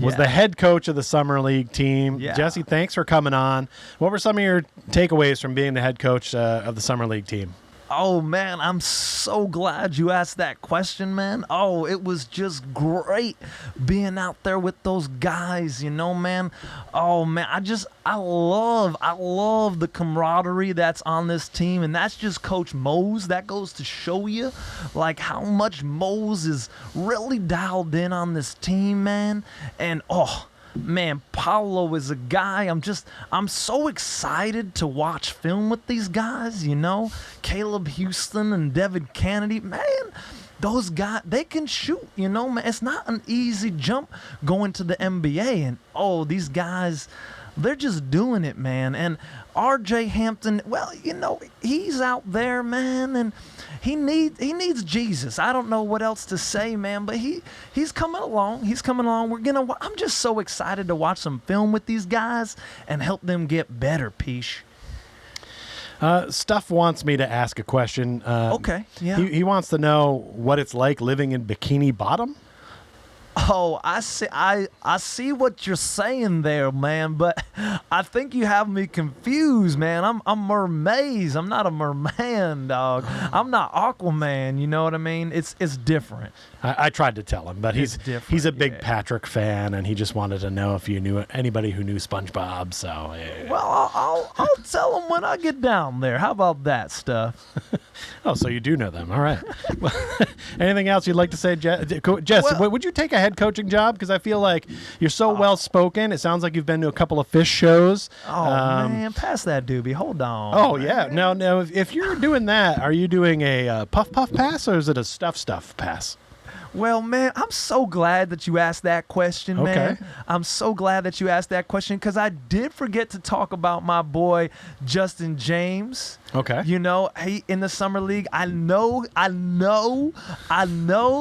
was the head coach of the Summer League team. Yeah. Jesse, thanks for coming on. What were some of your takeaways from being the head coach of the Summer League team? Oh, man, I'm so glad you asked that question, man. Oh, it was just great being out there with those guys, man. Oh, man, I love the camaraderie that's on this team, and that's just Coach Mose. That goes to show you, like, how much Mose is really dialed in on this team, man. And, man, Paulo is a guy. I'm so excited to watch film with these guys, Caleb Houston and Devin Kennedy. Man, those guys, they can shoot, man. It's not an easy jump going to the NBA. And, these guys, they're just doing it, man. And RJ Hampton, well, he's out there, man, and he needs Jesus. I don't know what else to say, man, but he's coming along. He's coming along. I'm just so excited to watch some film with these guys and help them get better, Peach. Stuff wants me to ask a question. Okay, yeah. He wants to know what it's like living in Bikini Bottom. Oh, I see what you're saying there, man, but I think you have me confused, man. I'm mermaids. I'm not a merman, dog. I'm not Aquaman, you know what I mean? It's different. I tried to tell him, but he's a big Patrick fan, and he just wanted to know if you knew anybody who knew SpongeBob, so... Yeah. Well, I'll tell him when I get down there. How about that stuff? Oh, so you do know them. All right. Anything else you'd like to say, Jess? Would you take a head coaching job? Because I feel like you're so well-spoken. It sounds like you've been to a couple of Fish shows. Oh, man, pass that doobie. Hold on. Oh, man. Yeah. Now, if you're doing that, are you doing a puff pass, or is it a stuff pass? Well, man, I'm so glad that you asked that question, man. Okay. I'm so glad that you asked that question because I did forget to talk about my boy Justin James. Okay. You know, he in the summer league. I know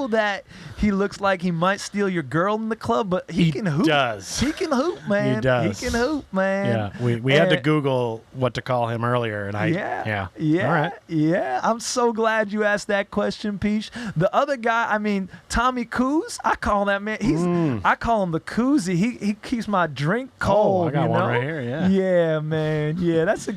that he looks like he might steal your girl in the club, but he can hoop. Does. He can hoop, man. He does. He can hoop, man. Yeah, we had to Google what to call him earlier, and Yeah. All right. Yeah. I'm so glad you asked that question, Peach. The other guy, I mean, Tommy Coos, I call that man. I call him the koozie. He keeps my drink cold. I got one know? right here. Yeah. Yeah, man. Yeah, that's a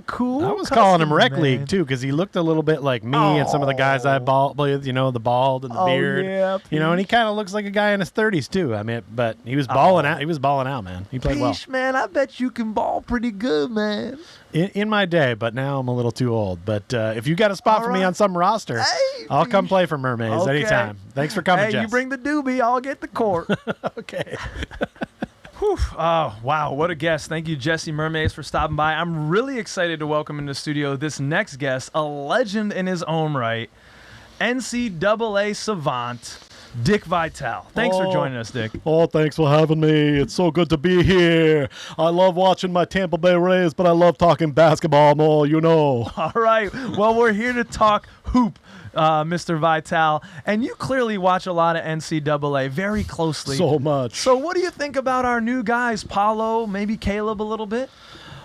cool. I was calling him customer, Rec man. League too because he looked a little bit like me and some of the guys I balled with. You know, the bald and the beard. Yeah, you know, and he kind of looks like a guy in his 30s too. I mean, but he was balling out. He was balling out, man. He played well. Peach, man, I bet you can ball pretty good, man. In my day, but now I'm a little too old. But if you got a spot for me on some roster, Hey, I'll come Peach. play for Mermaids Okay. anytime. Thanks for coming, Hey, Jess. you bring the doobie, I'll get the court. Okay. Whew. Oh, wow. What a guest. Thank you, Jesse Mermaids, for stopping by. I'm really excited to welcome in the studio this next guest, a legend in his own right, NCAA savant, Dick Vitale. Thanks for joining us, Dick. Oh, thanks for having me. It's so good to be here. I love watching my Tampa Bay Rays, but I love talking basketball more, you know. All right. Well, we're here to talk hoop, Mr. Vitale. And you clearly watch a lot of NCAA very closely. So much. So what do you think about our new guys, Paulo, maybe Caleb a little bit?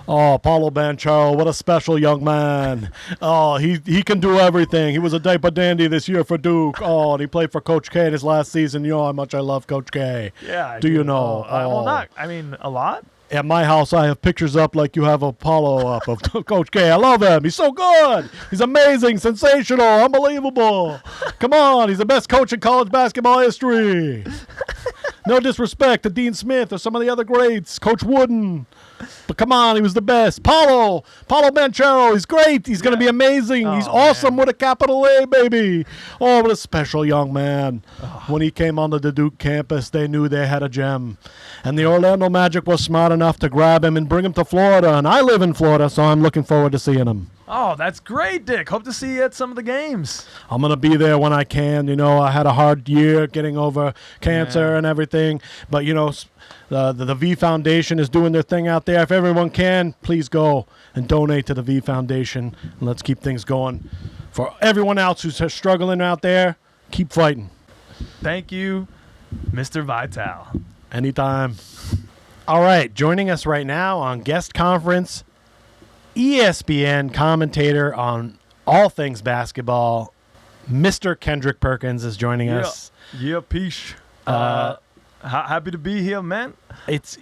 Oh, Paulo Banchero, what a special young man. Oh, he can do everything. He was a diaper dandy this year for Duke. Oh, and he played for Coach K in his last season. You know how much I love Coach K. Yeah, I do. You know? Well, not. I mean, a lot. At my house, I have pictures up like you have Apollo up of Coach K. I love him. He's so good. He's amazing, sensational, unbelievable. Come on, he's the best coach in college basketball history. No disrespect to Dean Smith or some of the other greats, Coach Wooden. But come on, he was the best. Paulo Banchero, he's great. He's going to be amazing. He's awesome with a capital A, baby. Oh, what a special young man. When he came onto the Duke campus, they knew they had a gem. And the Orlando Magic was smart enough to grab him and bring him to Florida. And I live in Florida, so I'm looking forward to seeing him. Oh, that's great, Dick. Hope to see you at some of the games. I'm going to be there when I can. You know, I had a hard year getting over cancer and everything. But, you know, the V Foundation is doing their thing out there. If everyone can, please go and donate to the V Foundation. And let's keep things going. For everyone else who's struggling out there, keep fighting. Thank you, Mr. Vitale. Anytime. All right, joining us right now on guest conference, ESPN commentator on all things basketball, Mr. Kendrick Perkins is joining us. Yeah, Peach. Happy to be here, man. It's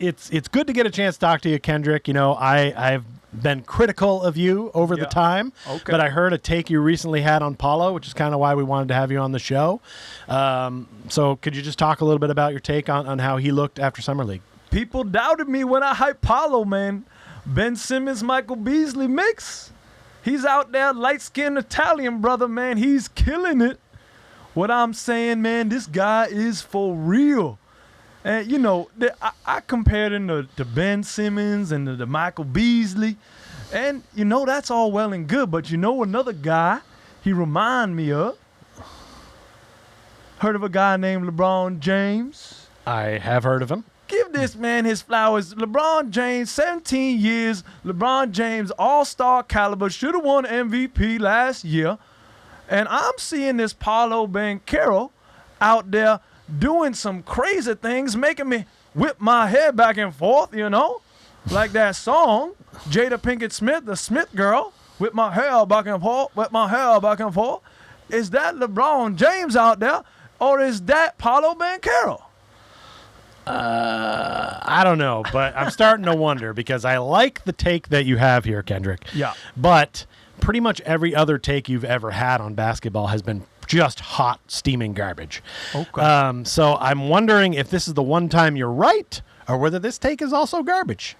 good to get a chance to talk to you, Kendrick. You know, I've been critical of you over the time, but I heard a take you recently had on Paulo, which is kind of why we wanted to have you on the show. So could you just talk a little bit about your take on how he looked after Summer League? People doubted me when I hyped Paulo, man. Ben Simmons, Michael Beasley mix. He's out there, light-skinned Italian brother, man. He's killing it. What I'm saying, man, this guy is for real. And, you know, I compared him to Ben Simmons and to Michael Beasley. And, you know, that's all well and good. But you know another guy he remind me of? Heard of a guy named LeBron James? I have heard of him. Give this man his flowers. LeBron James, 17 years. LeBron James, all-star caliber. Should have won MVP last year. And I'm seeing this Paulo Banchero out there doing some crazy things, making me whip my head back and forth, you know? Like that song, Jada Pinkett Smith, the Smith girl, whip my hair back and forth, whip my hair back and forth. Is that LeBron James out there, or is that Paulo Banchero? I don't know, but I'm starting to wonder because I like the take that you have here, Kendrick. Yeah. But pretty much every other take you've ever had on basketball has been just hot, steaming garbage. Okay. So I'm wondering if this is the one time you're right or whether this take is also garbage.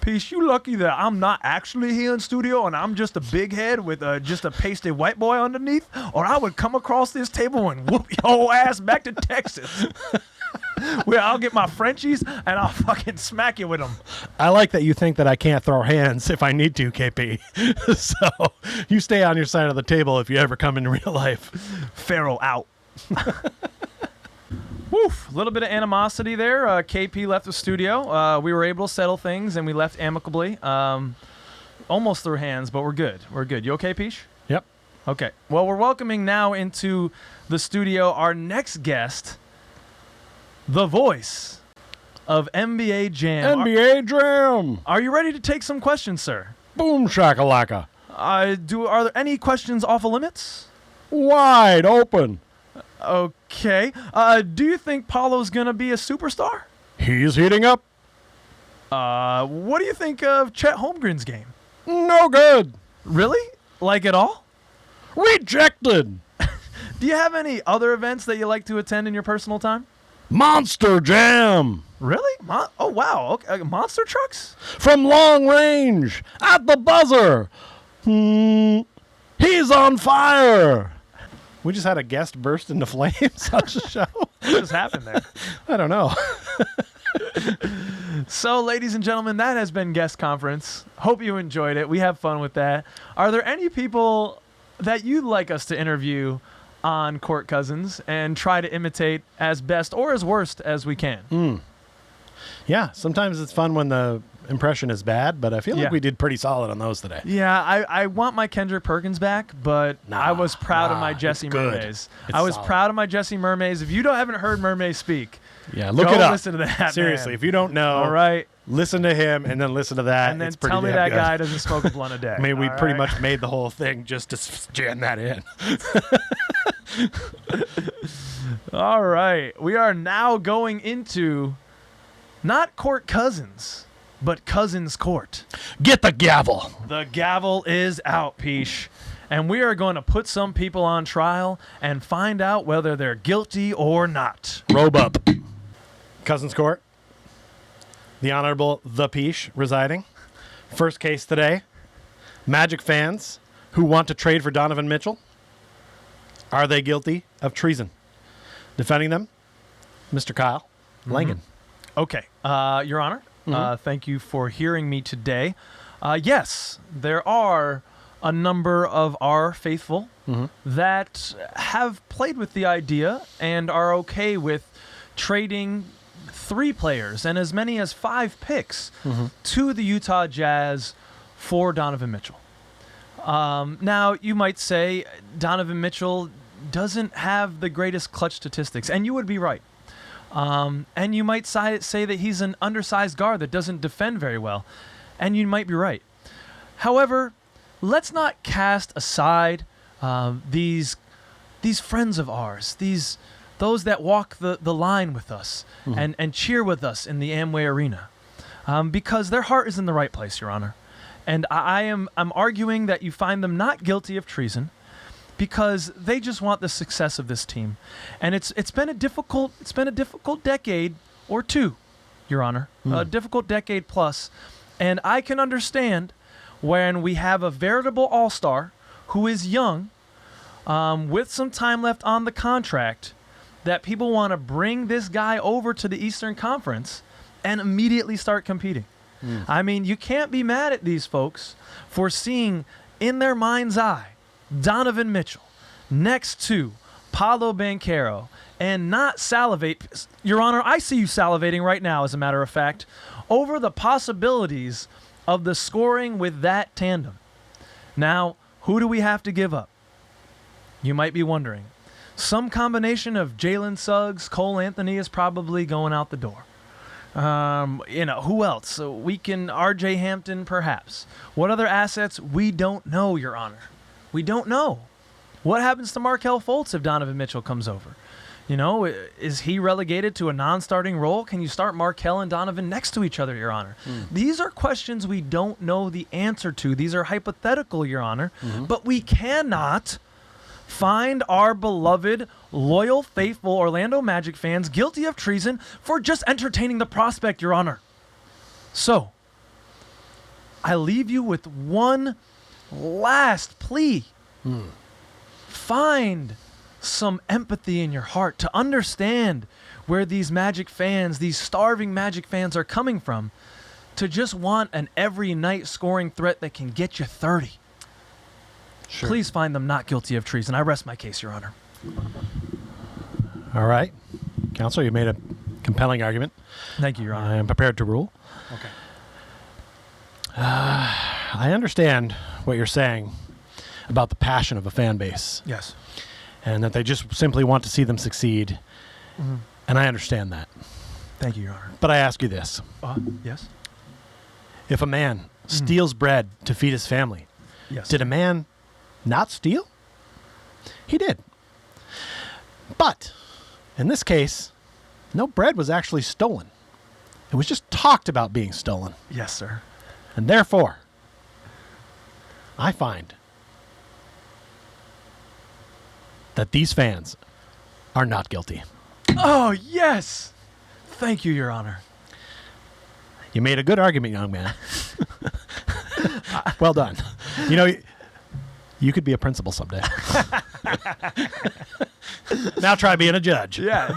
Peace, you lucky that I'm not actually here in studio and I'm just a big head with just a pasty white boy underneath, or I would come across this table and whoop your ass back to Texas. Where I'll get my Frenchies and I'll fucking smack you with them. I like that you think that I can't throw hands if I need to, KP. So you stay on your side of the table if you ever come in real life. Pharaoh out. Woof, a little bit of animosity there. KP left the studio. We were able to settle things, and we left amicably. Almost through hands, but we're good. We're good. You okay, Peach? Yep. Okay. Well, we're welcoming now into the studio our next guest, the voice of NBA Jam. NBA Jam. Are you ready to take some questions, sir? Boom shakalaka. Are there any questions off of limits? Wide open. Okay. Do you think Paulo's going to be a superstar? He's heating up. What do you think of Chet Holmgren's game? No good. Really? Like at all? Rejected. Do you have any other events that you like to attend in your personal time? Monster Jam. Really? Oh, wow. Okay. Monster trucks? From long range. At the buzzer. He's on fire. We just had a guest burst into flames on the show. What just happened there? I don't know. So, ladies and gentlemen, that has been Guest Conference. Hope you enjoyed it. We have fun with that. Are there any people that you'd like us to interview on Court Cousins and try to imitate as best or as worst as we can? Yeah, sometimes it's fun when the impression is bad, but I feel like we did pretty solid on those today. Yeah, I want my Kendrick Perkins back, but I was proud of my Jesse Mermays. I was proud of my Jesse Mermays. If you haven't heard Mermays speak, look it up. Listen to that. Seriously, man. if you don't know, all right, listen to him and then listen to that. And then it's pretty tell me damn that good. guy doesn't smoke a blunt a day. I mean, we pretty much made the whole thing just to jam that in. All right, we are now going into not Court Cousins, but Cousins Court. Get the gavel. The gavel is out, Peesh. And we are going to put some people on trial and find out whether they're guilty or not. Robe up. Cousins Court. The Honorable The Peesh residing. First case today. Magic fans who want to trade for Donovan Mitchell. Are they guilty of treason? Defending them, Mr. Kyle Langen. Okay. Your Honor, thank you for hearing me today. Yes, there are a number of our faithful that have played with the idea and are okay with trading 3 players and as many as 5 picks to the Utah Jazz for Donovan Mitchell. Now, you might say Donovan Mitchell doesn't have the greatest clutch statistics, and you would be right. And you might say that he's an undersized guard that doesn't defend very well, and you might be right. However, let's not cast aside these friends of ours, those that walk the line with us and cheer with us in the Amway Arena, because their heart is in the right place, Your Honor. And I'm arguing that you find them not guilty of treason, because they just want the success of this team. And it's been a difficult decade or two, Your Honor. A difficult decade plus. And I can understand when we have a veritable all-star who is young, with some time left on the contract, that people want to bring this guy over to the Eastern Conference and immediately start competing. I mean, you can't be mad at these folks for seeing in their mind's eye Donovan Mitchell next to Paolo Banchero and not salivate. Your Honor, I see you salivating right now, as a matter of fact, over the possibilities of the scoring with that tandem. Now, who do we have to give up? You might be wondering. Some combination of Jalen Suggs, Cole Anthony is probably going out the door. Who else? So we can RJ Hampton, perhaps. What other assets? We don't know, Your Honor. We don't know. What happens to Markelle Fultz if Donovan Mitchell comes over? Is he relegated to a non-starting role? Can you start Markelle and Donovan next to each other, Your Honor? These are questions we don't know the answer to. These are hypothetical, Your Honor. But we cannot find our beloved, loyal, faithful Orlando Magic fans guilty of treason for just entertaining the prospect, Your Honor. So, I leave you with one last plea. Find some empathy in your heart to understand where these Magic fans, these starving Magic fans, are coming from, to just want an every night scoring threat that can get you 30. Sure. Please find them not guilty of treason. I rest my case, Your Honor. All right. Counselor, you made a compelling argument. Thank you, Your Honor. I am prepared to rule. Okay. I understand what you're saying about the passion of a fan base Yes. and that they just simply want to see them succeed. Mm-hmm. And I understand that. Thank you, Your Honor. But I ask you this. Yes? If a man steals bread to feed his family, Yes. did a man not steal? He did. But in this case, no bread was actually stolen. It was just talked about being stolen. Yes, sir. And therefore, I find that these fans are not guilty. Oh, yes. Thank you, Your Honor. You made a good argument, young man. Well done. You know, you could be a principal someday. Now try being a judge. Yeah.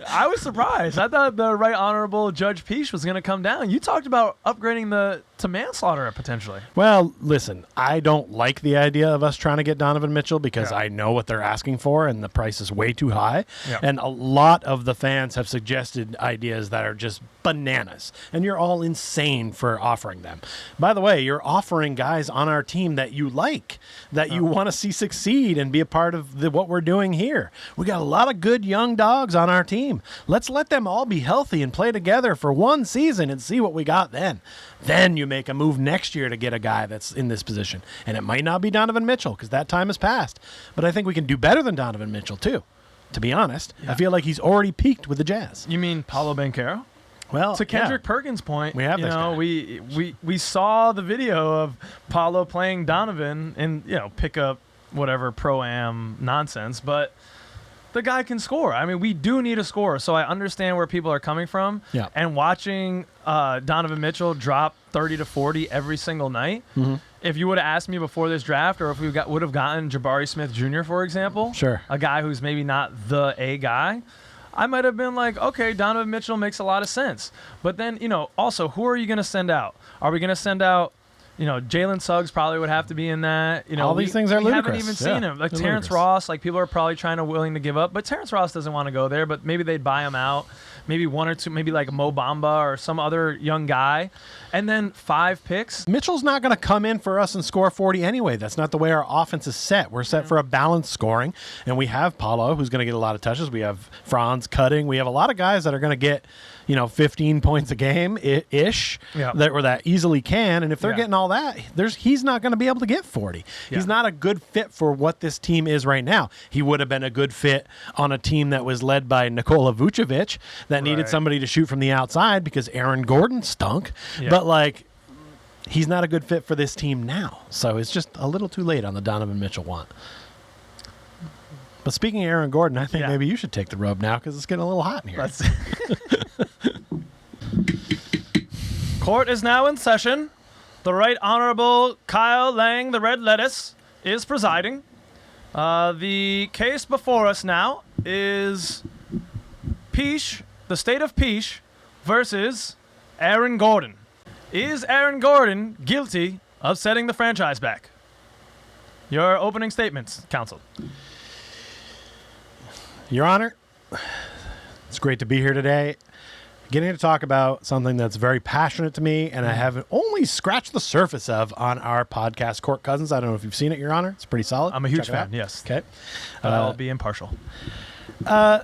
I was surprised. I thought the Right Honorable Judge Peach was going to come down. You talked about upgrading to manslaughter potentially. Well, listen, I don't like the idea of us trying to get Donovan Mitchell because I know what they're asking for and the price is way too high. Yeah. And a lot of the fans have suggested ideas that are just bananas. And you're all insane for offering them. By the way, you're offering guys on our team that you like, that you want to see succeed and be a part of what we're doing here. We got a lot of good young dogs on our team. Let's let them all be healthy and play together for one season and see what we got then. Then you make a move next year to get a guy that's in this position. And it might not be Donovan Mitchell because that time has passed. But I think we can do better than Donovan Mitchell too, to be honest. Yeah. I feel like he's already peaked with the Jazz. You mean Paolo Banchero? Well, to Kendrick Perkins' point, we have this guy. we saw the video of Paolo playing Donovan and pick up whatever pro-am nonsense, but the guy can score. I mean, we do need a scorer, so I understand where people are coming from. Yeah. And watching Donovan Mitchell drop 30 to 40 every single night, if you would have asked me before this draft, or if we would have gotten Jabari Smith Jr., for example, sure, a guy who's maybe not the A guy, I might have been like, okay, Donovan Mitchell makes a lot of sense. But then, also, who are you going to send out? Are we going to send out, Jalen Suggs probably would have to be in that. All these things are ludicrous. We haven't even seen him. Like Terrence Ross, like people are probably willing to give up. But Terrence Ross doesn't want to go there, but maybe they'd buy him out. Maybe one or two, maybe like Mo Bamba or some other young guy. And then 5 picks. Mitchell's not going to come in for us and score 40 anyway. That's not the way our offense is set. We're set for a balanced scoring. And we have Paolo, who's going to get a lot of touches. We have Franz cutting. We have a lot of guys that are going to get 15 points a game ish that easily can. And if they're getting all that, he's not going to be able to get 40. Yeah. He's not a good fit for what this team is right now. He would have been a good fit on a team that was led by Nikola Vucevic that needed somebody to shoot from the outside because Aaron Gordon stunk. Yeah. But he's not a good fit for this team now. So it's just a little too late on the Donovan Mitchell want. But speaking of Aaron Gordon, I think maybe you should take the rub now because it's getting a little hot in here. Court is now in session. The Right Honorable Kyle Lang, the Red Lettuce, is presiding. The case before us now is Peach, the state of Peach, versus Aaron Gordon. Is Aaron Gordon guilty of setting the franchise back? Your opening statements, counsel. Your Honor, it's great to be here today. Getting to talk about something that's very passionate to me and I have only scratched the surface of on our podcast, Court Cousins. I don't know if you've seen it, Your Honor. It's pretty solid. I'm a huge fan, yes. Okay. I'll be impartial. I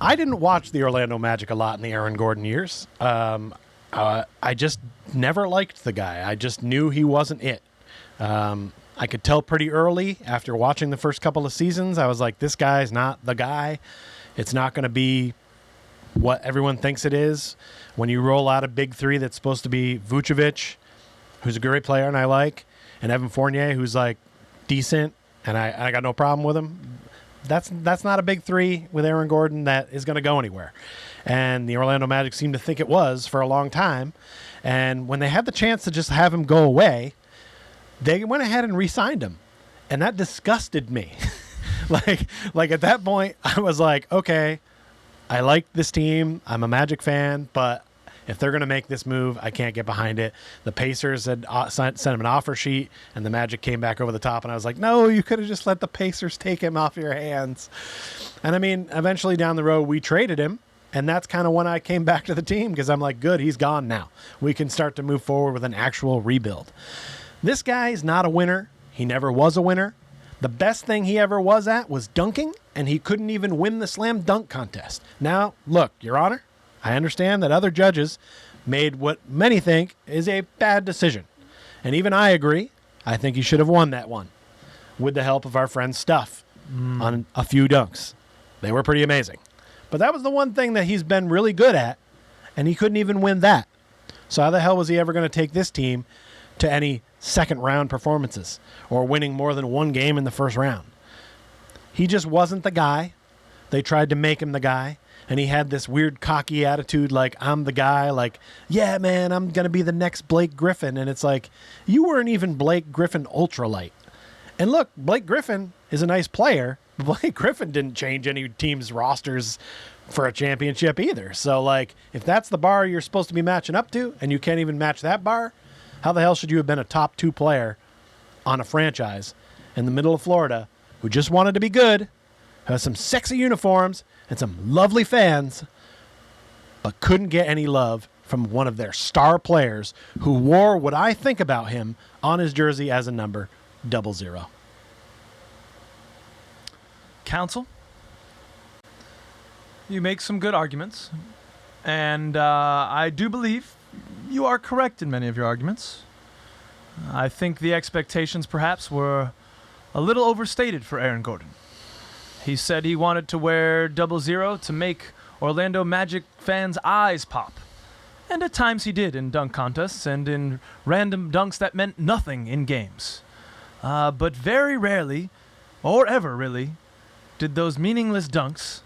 didn't watch the Orlando Magic a lot in the Aaron Gordon years. I just never liked the guy. I just knew he wasn't it. I could tell pretty early after watching the first couple of seasons. I was like, this guy's not the guy. It's not going to be what everyone thinks it is. When you roll out a big three that's supposed to be Vucevic, who's a great player and I like, and Evan Fournier, who's decent, and I got no problem with him. That's not a big three with Aaron Gordon that is going to go anywhere. And the Orlando Magic seemed to think it was for a long time. And when they had the chance to just have him go away, they went ahead and re-signed him. And that disgusted me. like at that point, I was like, okay, I like this team. I'm a Magic fan, but if they're going to make this move, I can't get behind it. The Pacers had sent him an offer sheet, and the Magic came back over the top, and I was like, no, you could have just let the Pacers take him off your hands. And I mean, eventually down the road, we traded him, and that's kind of when I came back to the team, because I'm like, good, he's gone now. We can start to move forward with an actual rebuild. This guy is not a winner. He never was a winner. The best thing he ever was at was dunking, and he couldn't even win the slam dunk contest. Now, look, Your Honor, I understand that other judges made what many think is a bad decision. And even I agree. I think he should have won that one with the help of our friend Stuff on a few dunks. They were pretty amazing. But that was the one thing that he's been really good at, and he couldn't even win that. So how the hell was he ever going to take this team to any second-round performances or winning more than one game in the first round? He just wasn't the guy. They tried to make him the guy, and he had this weird cocky attitude like, I'm the guy, like, yeah, man, I'm going to be the next Blake Griffin. And it's like, you weren't even Blake Griffin ultralight. And look, Blake Griffin is a nice player, but Blake Griffin didn't change any team's rosters for a championship either. So, like, if that's the bar you're supposed to be matching up to, and you can't even match that bar, how the hell should you have been a top 2 player on a franchise in the middle of Florida who just wanted to be good, who has some sexy uniforms and some lovely fans, but couldn't get any love from one of their star players who wore what I think about him on his jersey as a number 00? Counsel, you make some good arguments, and I do believe you are correct in many of your arguments. I think the expectations perhaps were a little overstated for Aaron Gordon. He said he wanted to wear 00 to make Orlando Magic fans' eyes pop. And at times he did in dunk contests and in random dunks that meant nothing in games. But very rarely, or ever really, did those meaningless dunks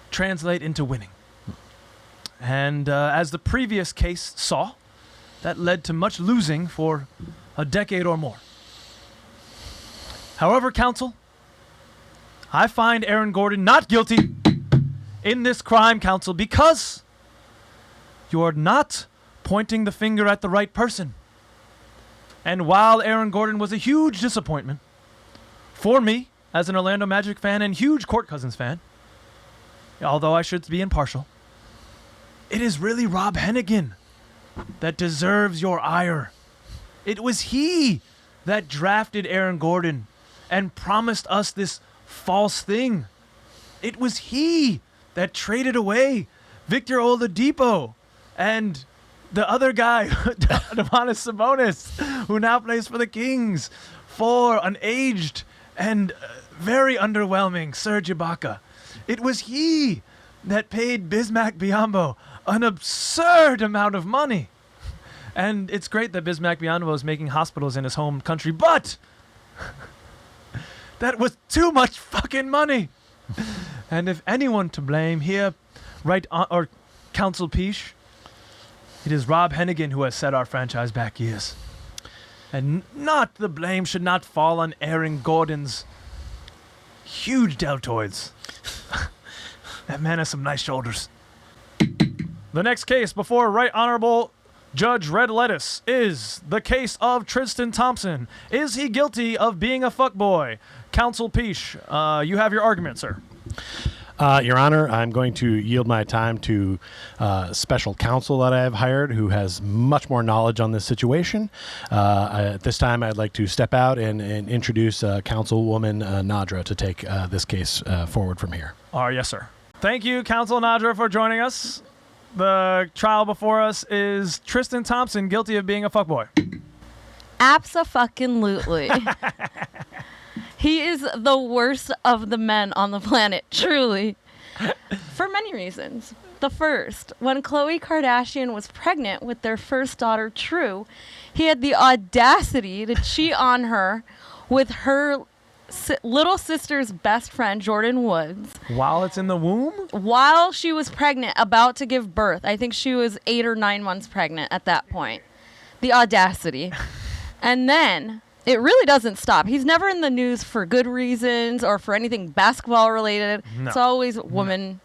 translate into winning. And as the previous case saw, that led to much losing for a decade or more. However, counsel, I find Aaron Gordon not guilty in this crime, counsel, because you're not pointing the finger at the right person. And while Aaron Gordon was a huge disappointment for me as an Orlando Magic fan and huge Court Cousins fan, although I should be impartial, it is really Rob Hennigan that deserves your ire. It was he that drafted Aaron Gordon and promised us this false thing. It was he that traded away Victor Oladipo and the other guy, Domantas Sabonis, who now plays for the Kings, for an aged and very underwhelming Serge Ibaka. It was he that paid Bismack Biyombo an absurd amount of money. And it's great that Bismack Biyombo is making hospitals in his home country, but that was too much fucking money. And if anyone to blame here, right on, or Counsel Peach, it is Rob Hennigan who has set our franchise back years. And not the blame should not fall on Aaron Gordon's huge deltoids. That man has some nice shoulders. The next case before Right Honorable Judge Red Lettuce is the case of Tristan Thompson. Is he guilty of being a fuckboy? Counsel Peach, you have your argument, sir. Your Honor, I'm going to yield my time to special counsel that I have hired who has much more knowledge on this situation. At this time, I'd like to step out and introduce Councilwoman Nadra to take this case forward from here. Yes, sir. Thank you, Counsel Nadra, for joining us. The trial before us is Tristan Thompson guilty of being a fuckboy. Abso-fucking-lutely. He is the worst of the men on the planet, truly. For many reasons. The first, when Khloe Kardashian was pregnant with their first daughter, True, he had the audacity to cheat on her with her little sister's best friend, Jordan Woods. While it's in the womb? While she was pregnant, about to give birth. I think she was 8 or 9 months pregnant at that point. The audacity. And then it really doesn't stop. He's never in the news for good reasons or for anything basketball related. No. It's always woman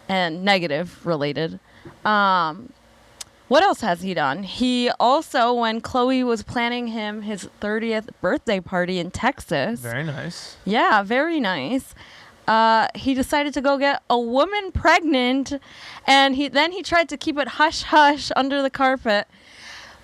and negative related. What else has he done? He also, when Khloe was planning him his 30th birthday party in Texas. Very nice. Yeah, very nice. He decided to go get a woman pregnant, and he tried to keep it hush-hush under the carpet.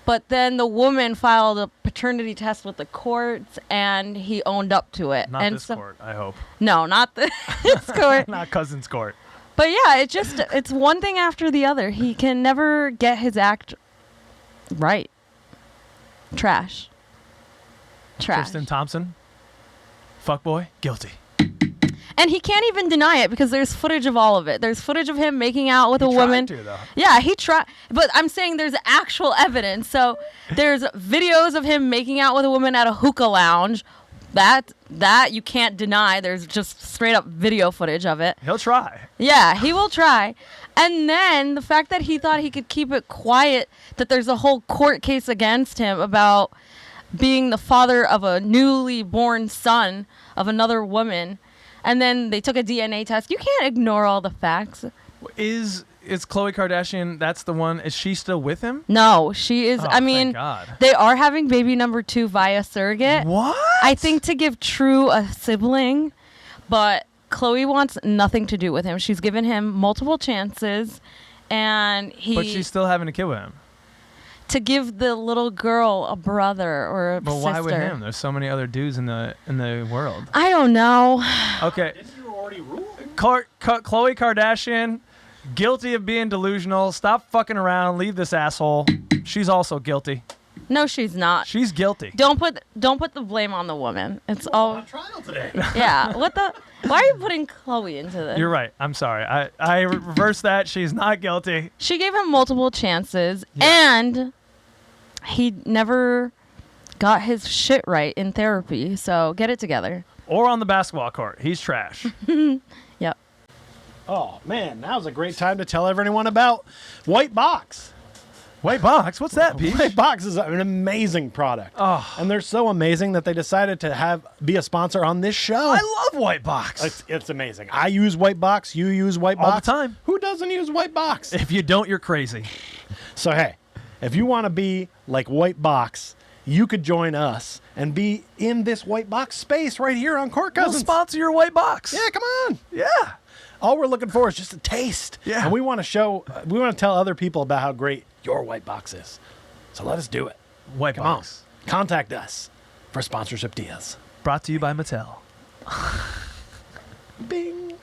But then the woman filed a paternity test with the courts, and he owned up to it. Not this court, I hope. No, not this court. Not Cousins Court. But yeah, it's one thing after the other. He can never get his act right. Trash. Tristan Thompson, fuckboy, guilty. And he can't even deny it because there's footage of all of it. There's footage of him making out with a woman. He tried to, though. Yeah, he tried. But I'm saying there's actual evidence. So there's videos of him making out with a woman at a hookah lounge. That you can't deny. There's just straight up video footage of it. He'll try. Yeah, he will try. And then the fact that he thought he could keep it quiet, that there's a whole court case against him about being the father of a newly born son of another woman. And then they took a DNA test. You can't ignore all the facts. Is Khloe Kardashian, that's the one, is she still with him? No, she is. Oh, I mean, thank God. They are having baby number 2 via surrogate. What? I think to give True a sibling, but Khloe wants nothing to do with him. She's given him multiple chances, and But she's still having a kid with him. To give the little girl a brother or a But sister. why with him? There's so many other dudes in the world. I don't know. Okay. Didn't you already rule? Khloe Kardashian, guilty of being delusional. Stop fucking around. Leave this asshole. She's also guilty. No, she's not. She's guilty. Don't put the blame on the woman. It's all On trial today. yeah. Why are you putting Khloe into this? You're right. I'm sorry. I reversed that. She's not guilty. She gave him multiple chances, and he never got his shit right in therapy. So get it together. Or on the basketball court. He's trash. Yep. Oh, man, now's a great time to tell everyone about White Box. White Box? What's that, Pete? White Box is an amazing product. Oh. And they're so amazing that they decided to be a sponsor on this show. I love White Box. It's amazing. I use White Box. You use White Box. All the time. Who doesn't use White Box? If you don't, you're crazy. So, hey, if you want to be like White Box, you could join us and be in this White Box space right here on Court We'll Cousins. sponsor your White Box. Yeah, come on. Yeah. All we're looking for is just a taste. Yeah. And we want to tell other people about how great your White Box is. So let us do it. White Come Box. on. Contact us for sponsorship deals. Brought to you by Mattel. Bing.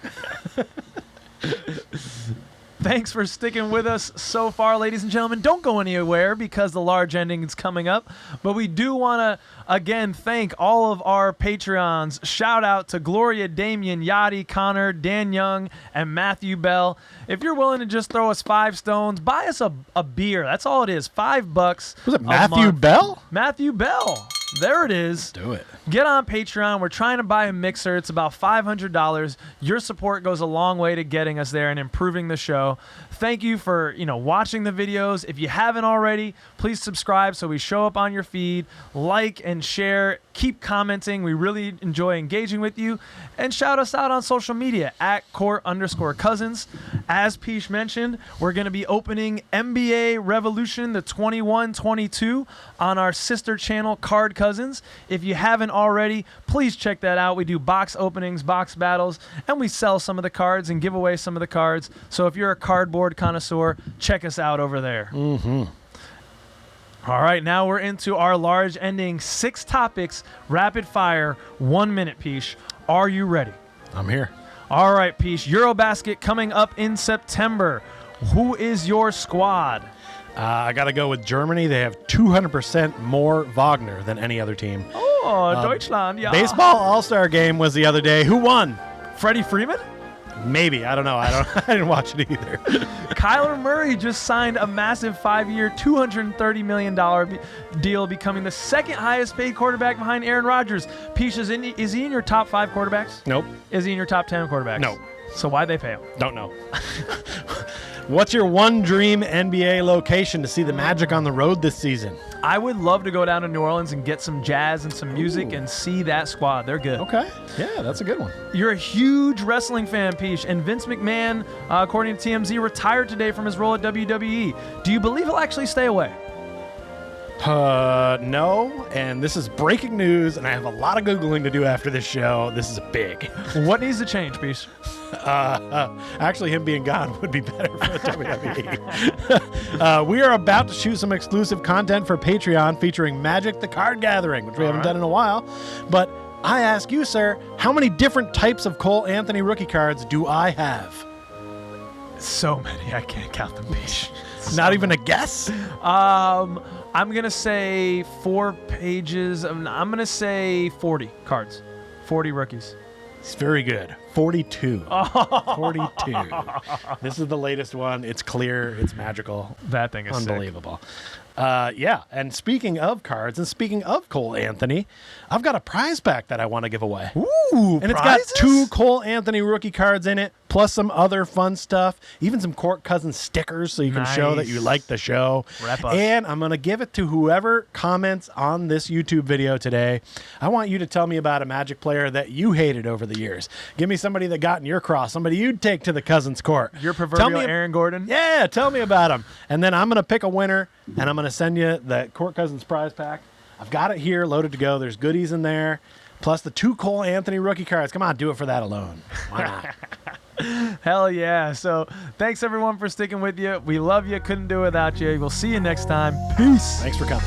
Thanks for sticking with us so far, ladies and gentlemen. Don't go anywhere because the large ending is coming up. But we do want to, again, thank all of our Patreons. Shout out to Gloria, Damien, Yachty, Connor, Dan Young, and Matthew Bell. If you're willing to just throw us 5 stones, buy us a beer. That's all it is. $5. Was it a Matthew month. Bell? Matthew Bell. There it is. Do it. Get on Patreon. We're trying to buy a mixer. It's about $500. Your support goes a long way to getting us there and improving the show. Thank you for, watching the videos. If you haven't already, please subscribe so we show up on your feed. Like and share. Keep commenting. We really enjoy engaging with you. And shout us out on social media at @court_cousins. As Peach mentioned, we're going to be opening NBA Revolution, the 21-22 on our sister channel, Card Cousins. If you haven't already, please check that out. We do box openings, box battles, and we sell some of the cards and give away some of the cards. So if you're a cardboard connoisseur, check us out over there. Mm-hmm. All right, now we're into our large ending. 6 topics, rapid fire, 1 minute, Peach. Are you ready? I'm here. All right, Peach. Eurobasket coming up in September. Who is your squad? I got to go with Germany. They have 200% more Wagner than any other team. Oh, Deutschland, yeah. Baseball All-Star Game was the other day. Who won? Freddie Freeman? Maybe. I don't know. I didn't watch it either. Kyler Murray just signed a massive 5-year, $230 million deal, becoming the second highest paid quarterback behind Aaron Rodgers. Peach, is he in your top 5 quarterbacks? Nope. Is he in your top 10 quarterbacks? No. So why'd they pay him? Don't know. What's your one dream NBA location to see the Magic on the road this season? I would love to go down to New Orleans and get some jazz and some music and see that squad. They're good. Okay. Yeah, that's a good one. You're a huge wrestling fan, Peach, and Vince McMahon, according to TMZ, retired today from his role at WWE. Do you believe he'll actually stay away? No, and this is breaking news, and I have a lot of Googling to do after this show. This is big. What needs to change, Peach? Actually, him being gone would be better for the WWE. We are about to shoot some exclusive content for Patreon featuring Magic the Card Gathering, which we haven't done in a while. But I ask you, sir, how many different types of Cole Anthony rookie cards do I have? So many, I can't count them, Peach. Not even a guess? I'm going to say 4 pages. I'm going to say 40 cards. 40 rookies. It's very good. 42. 42. This is the latest one. It's clear. It's magical. That thing is unbelievable. Yeah, and speaking of cards and speaking of Cole Anthony, I've got a prize pack that I want to give away. Ooh, and prizes? It's got 2 Cole Anthony rookie cards in it, plus some other fun stuff, even some Court Cousins stickers so you can show that you like the show. And I'm going to give it to whoever comments on this YouTube video today. I want you to tell me about a Magic player that you hated over the years. Give me somebody that got in your cross, somebody you'd take to the Cousins court. Your proverbial Aaron Gordon? Yeah, tell me about him. And then I'm going to pick a winner, and I'm going to send you the Court Cousins prize pack. I've got it here, loaded to go. There's goodies in there, plus the 2 Cole Anthony rookie cards. Come on, do it for that alone. Why not? Hell yeah. So thanks, everyone, for sticking with you. We love you. Couldn't do it without you. We'll see you next time. Peace. Thanks for coming.